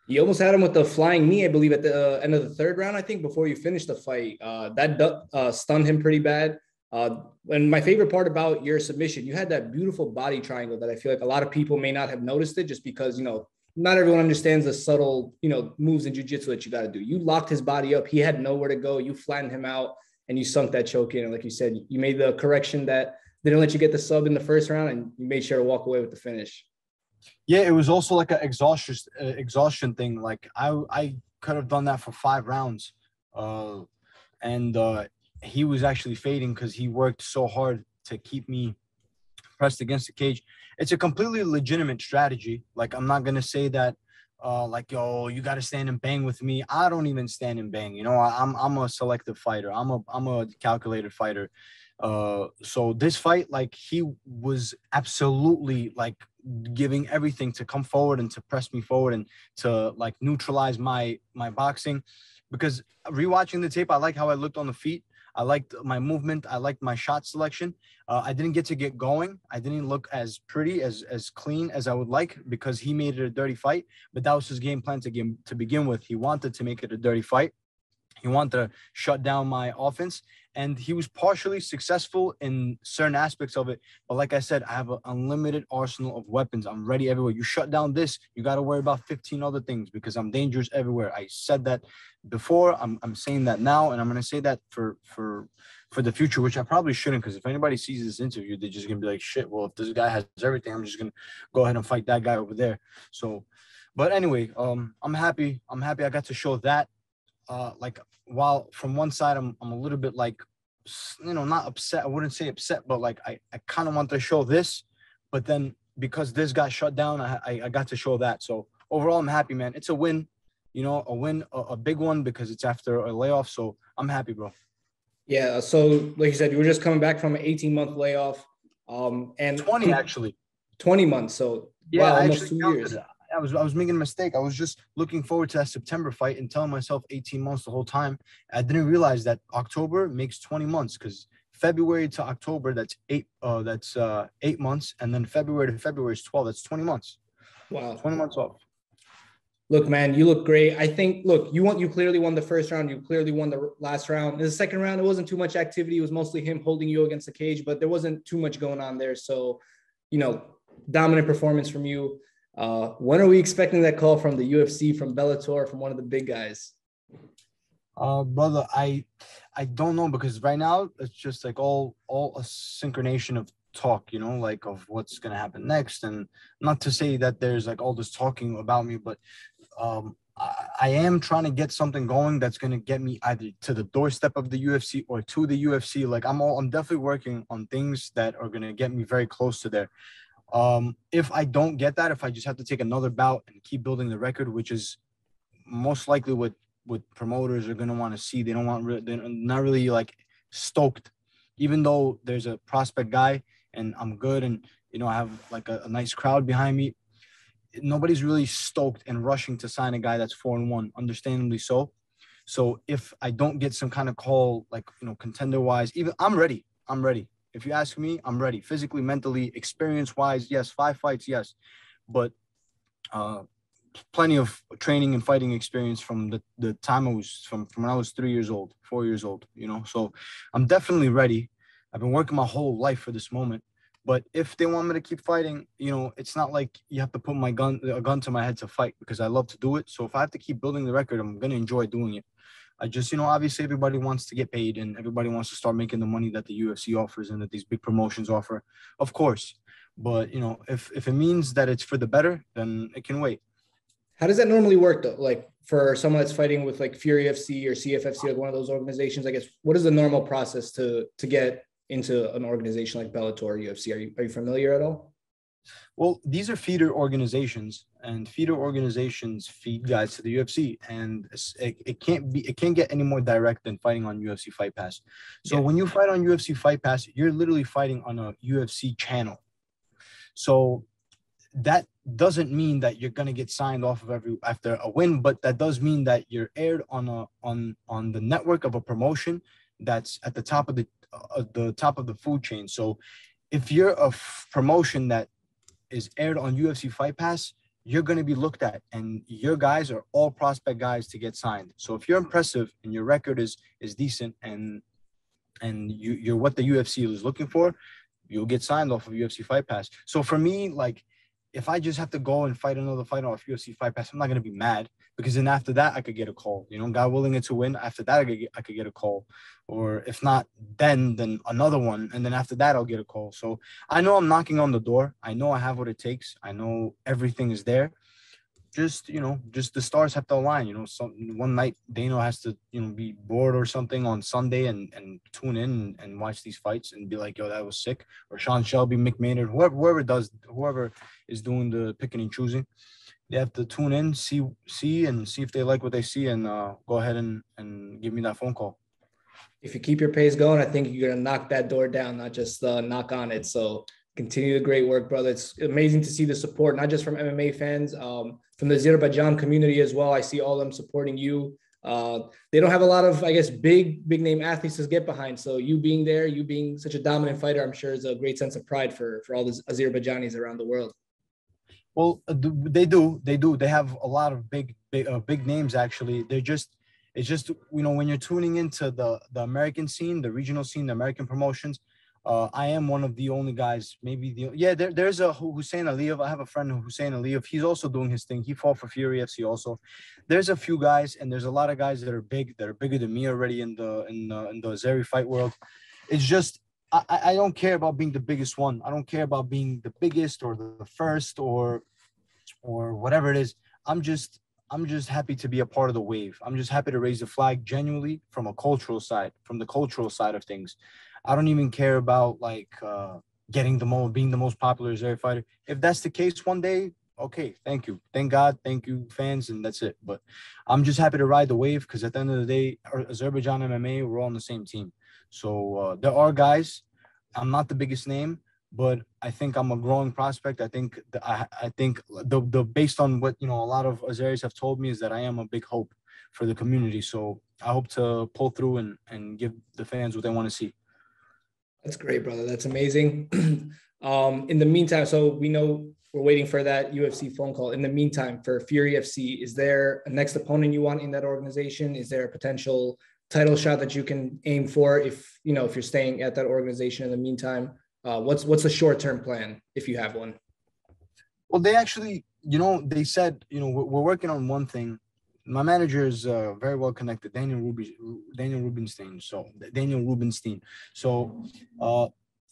You almost had him with the flying knee, I believe, at the end of the third round, I think, before you finished the fight. That stunned him pretty bad. And my favorite part about your submission, you had that beautiful body triangle that I feel like a lot of people may not have noticed it, just because, you know, not everyone understands the subtle, you know, moves in jiu-jitsu that you got to do. You locked his body up. He had nowhere to go. You flattened him out, and you sunk that choke in. And like you said, you made the correction that didn't let you get the sub in the first round, and you made sure to walk away with the finish.
Yeah, it was also like an exhaustion thing. Like I could have done that for 5 rounds, and he was actually fading because he worked so hard to keep me pressed against the cage. It's a completely legitimate strategy. Like I'm not gonna say that, like, yo, you got to stand and bang with me. I don't even stand and bang. You know, I'm a selective fighter. I'm a calculated fighter. So this fight, like, he was absolutely like giving everything to come forward and to press me forward and to like neutralize my boxing. Because rewatching the tape, I like how I looked on the feet. I liked my movement. I liked my shot selection. I didn't get going. I didn't look as pretty, as clean as I would like, because he made it a dirty fight. But that was his game plan to begin with. He wanted to make it a dirty fight. He wanted to shut down my offense, and he was partially successful in certain aspects of it. But like I said, I have an unlimited arsenal of weapons. I'm ready everywhere. You shut down this, you got to worry about 15 other things, because I'm dangerous everywhere. I said that before. I'm saying that now, and I'm going to say that for the future, which I probably shouldn't, because if anybody sees this interview, they're just going to be like, shit, well, if this guy has everything, I'm just going to go ahead and fight that guy over there. So, but anyway, I'm happy. I got to show that. Like, while from one side I'm a little bit like, not upset. I wouldn't say upset, but like I kind of want to show this, but then because this got shut down, I got to show that. So overall, I'm happy, man. It's a win, a win, a big one, because it's after a layoff. So I'm happy, bro.
Yeah. So like you said, you were just coming back from an 18-month layoff, and
20 actually.
20 months. So
yeah,
wow, almost 2 years.
I was making a mistake. I was just looking forward to that September fight and telling myself 18 months the whole time. I didn't realize that October makes 20 months, because February to October, that's 8 months, and then February to February is 12. That's 20 months.
Wow.
20 months off.
Look, man, you look great. I think, look, you clearly won the first round. You clearly won the last round. In the second round, it wasn't too much activity. It was mostly him holding you against the cage, but there wasn't too much going on there. So, dominant performance from you. When are we expecting that call from the UFC, from Bellator, from one of the big guys?
Brother, I don't know, because right now it's just like all a synchronization of talk, like of what's gonna happen next. And not to say that there's like all this talking about me, but I am trying to get something going that's gonna get me either to the doorstep of the UFC or to the UFC. Like I'm definitely working on things that are gonna get me very close to there. If I don't get that, if I just have to take another bout and keep building the record, which is most likely what promoters are going to want to see. They're not really like stoked, even though there's a prospect guy and I'm good, and I have like a nice crowd behind me. Nobody's really stoked and rushing to sign a guy that's 4-1, understandably so. So if I don't get some kind of call, like, contender wise, even I'm ready. If you ask me, I'm ready. Physically, mentally, experience-wise, yes. 5 fights, yes. But plenty of training and fighting experience from the time from when I was 3 years old, 4 years old, So I'm definitely ready. I've been working my whole life for this moment. But if they want me to keep fighting, it's not like you have to put a gun to my head to fight, because I love to do it. So if I have to keep building the record, I'm going to enjoy doing it. I just, obviously everybody wants to get paid, and everybody wants to start making the money that the UFC offers and that these big promotions offer, of course. But, if it means that it's for the better, then it can wait.
How does that normally work, though? Like, for someone that's fighting with like Fury FC or CFFC, like one of those organizations, I guess, what is the normal process to get into an organization like Bellator or UFC? Are you familiar at all?
Well, these are feeder organizations, and feeder organizations feed guys to the UFC, and it can't get any more direct than fighting on UFC Fight Pass. So when you fight on UFC Fight Pass, you're literally fighting on a UFC channel. So that doesn't mean that you're gonna get signed off of after a win, but that does mean that you're aired on the network of a promotion that's at the top of the food chain. So if you're a promotion that is aired on UFC Fight Pass, you're going to be looked at, and your guys are all prospect guys to get signed. So if you're impressive and your record is decent and you're what the UFC is looking for, you'll get signed off of UFC Fight Pass. So for me, like, if I just have to go and fight another fight off UFC Fight Pass, I'm not going to be mad, because then after that, I could get a call. God willing it to win. After that, I could get a call. Or if not, then another one. And then after that, I'll get a call. So I know I'm knocking on the door. I know I have what it takes. I know everything is there. Just the stars have to align. One night Dano has to, be bored or something on Sunday and tune in and watch these fights and be like, yo, that was sick. Or Sean Shelby, Mick Maynard, whoever is doing the picking and choosing, they have to tune in, see if they like what they see, and go ahead and give me that phone call.
If you keep your pace going, I think you're going to knock that door down, not just knock on it. So continue the great work, brother. It's amazing to see the support, not just from MMA fans, from the Azerbaijan community as well. I see all of them supporting you. They don't have a lot of, I guess, big name athletes to get behind. So you being there, you being such a dominant fighter, I'm sure is a great sense of pride for all the Azerbaijanis around the world.
Well, they do. They have a lot of big names, actually. It's just, when you're tuning into the American scene, the regional scene, the American promotions, I am one of the only guys, there's a Hussein Aliyev. I have a friend, Hussein Aliyev. He's also doing his thing. He fought for Fury FC also. There's a few guys, and there's a lot of guys that are bigger than me already in the Azeri fight world. It's just, I don't care about being the biggest one. I don't care about being the biggest or the first or whatever it is. I'm just happy to be a part of the wave. I'm just happy to raise the flag genuinely from the cultural side of things. I don't even care about being the most popular Azeri fighter. If that's the case one day, okay, thank you. Thank God. Thank you, fans. And that's it. But I'm just happy to ride the wave because at the end of the day, Azerbaijan MMA, we're all on the same team. So there are guys. I'm not the biggest name, but I think I'm a growing prospect. I think the based on what a lot of Azeris have told me is that I am a big hope for the community. So I hope to pull through and give the fans what they want to see.
That's great, brother. That's amazing. In the meantime, so we know we're waiting for that UFC phone call. In the meantime, for Fury FC, is there a next opponent you want in that organization? Is there a potential title shot that you can aim for if you're staying at that organization in the meantime? What's the short-term plan if you have one?
Well, they actually, they said, we're working on one thing. My manager is very well connected, Daniel Rubinstein. So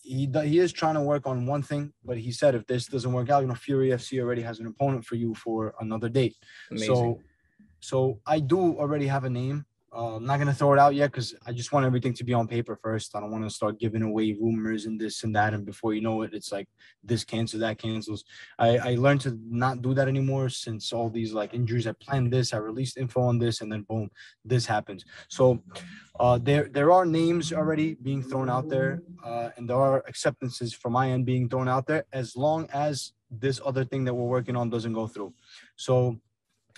he is trying to work on one thing, but he said if this doesn't work out, Fury FC already has an opponent for you for another date.
Amazing.
So I do already have a name. I'm not going to throw it out yet because I just want everything to be on paper first. I don't want to start giving away rumors and this and that. And before you know it, it's like this cancels, that cancels. I learned to not do that anymore since all these injuries. I planned this, I released info on this, and then boom, this happens. So there are names already being thrown out there and there are acceptances from my end being thrown out there as long as this other thing that we're working on doesn't go through. So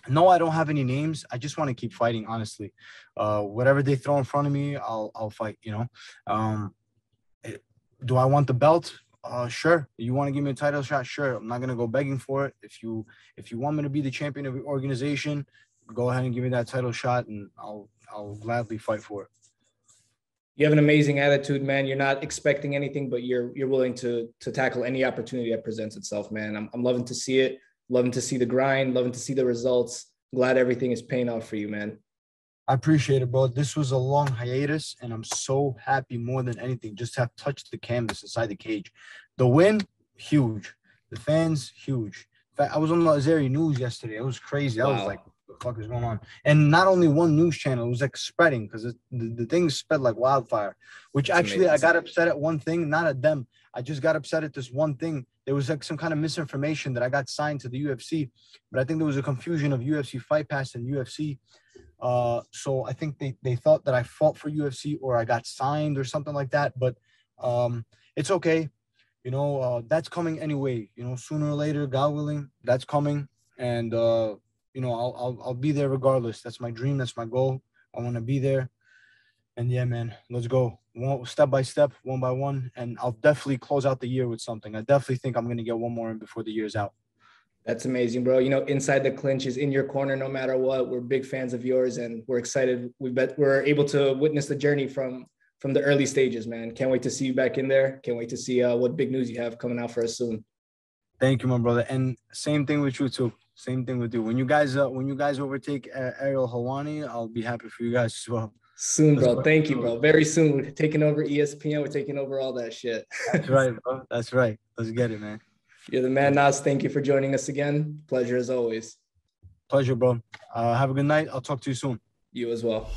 no, I don't have any names. I just want to keep fighting, honestly. Whatever they throw in front of me, I'll fight, Do I want the belt? Sure. You want to give me a title shot? Sure. I'm not going to go begging for it. If you want me to be the champion of your organization, go ahead and give me that title shot and I'll gladly fight for it.
You have an amazing attitude, man. You're not expecting anything, but you're willing to tackle any opportunity that presents itself, man. I'm loving to see it. Loving to see the grind, loving to see the results. Glad everything is paying off for you, man.
I appreciate it, bro. This was a long hiatus, and I'm so happy more than anything just to have touched the canvas inside the cage. The win, huge. The fans, huge. In fact, I was on the Azeri news yesterday. It was crazy. I was like, what the fuck is going on? And not only one news channel, it was spreading because the thing spread like wildfire, which
That's
actually
amazing.
I got upset at one thing, not at them. I just got upset at this one thing. There was some kind of misinformation that I got signed to the UFC, but I think there was a confusion of UFC Fight Pass and UFC. So I think they thought that I fought for UFC or I got signed or something like that. But it's okay. That's coming anyway. Sooner or later, God willing, that's coming. And I'll be there regardless. That's my dream. That's my goal. I want to be there. And yeah, man, let's go. Step by step, one by one. And I'll definitely close out the year with something. I definitely think I'm going to get one more in before the year's out.
That's amazing, bro. Inside the Clinch is in your corner no matter what. We're big fans of yours and we're excited. We're able to witness the journey from the early stages, man. Can't wait to see you back in there. Can't wait to see what big news you have coming out for us soon.
Thank you, my brother. And same thing with you too. Same thing with you. When you guys overtake Ariel Helwani, I'll be happy for you guys as well.
Soon, bro. Thank you, bro. Very soon. We're taking over ESPN. We're taking over all that shit.
That's right, bro. That's right. Let's get it, man.
You're the man, Naz. Thank you for joining us again. Pleasure as always.
Pleasure, bro. Have a good night. I'll talk to you soon.
You as well.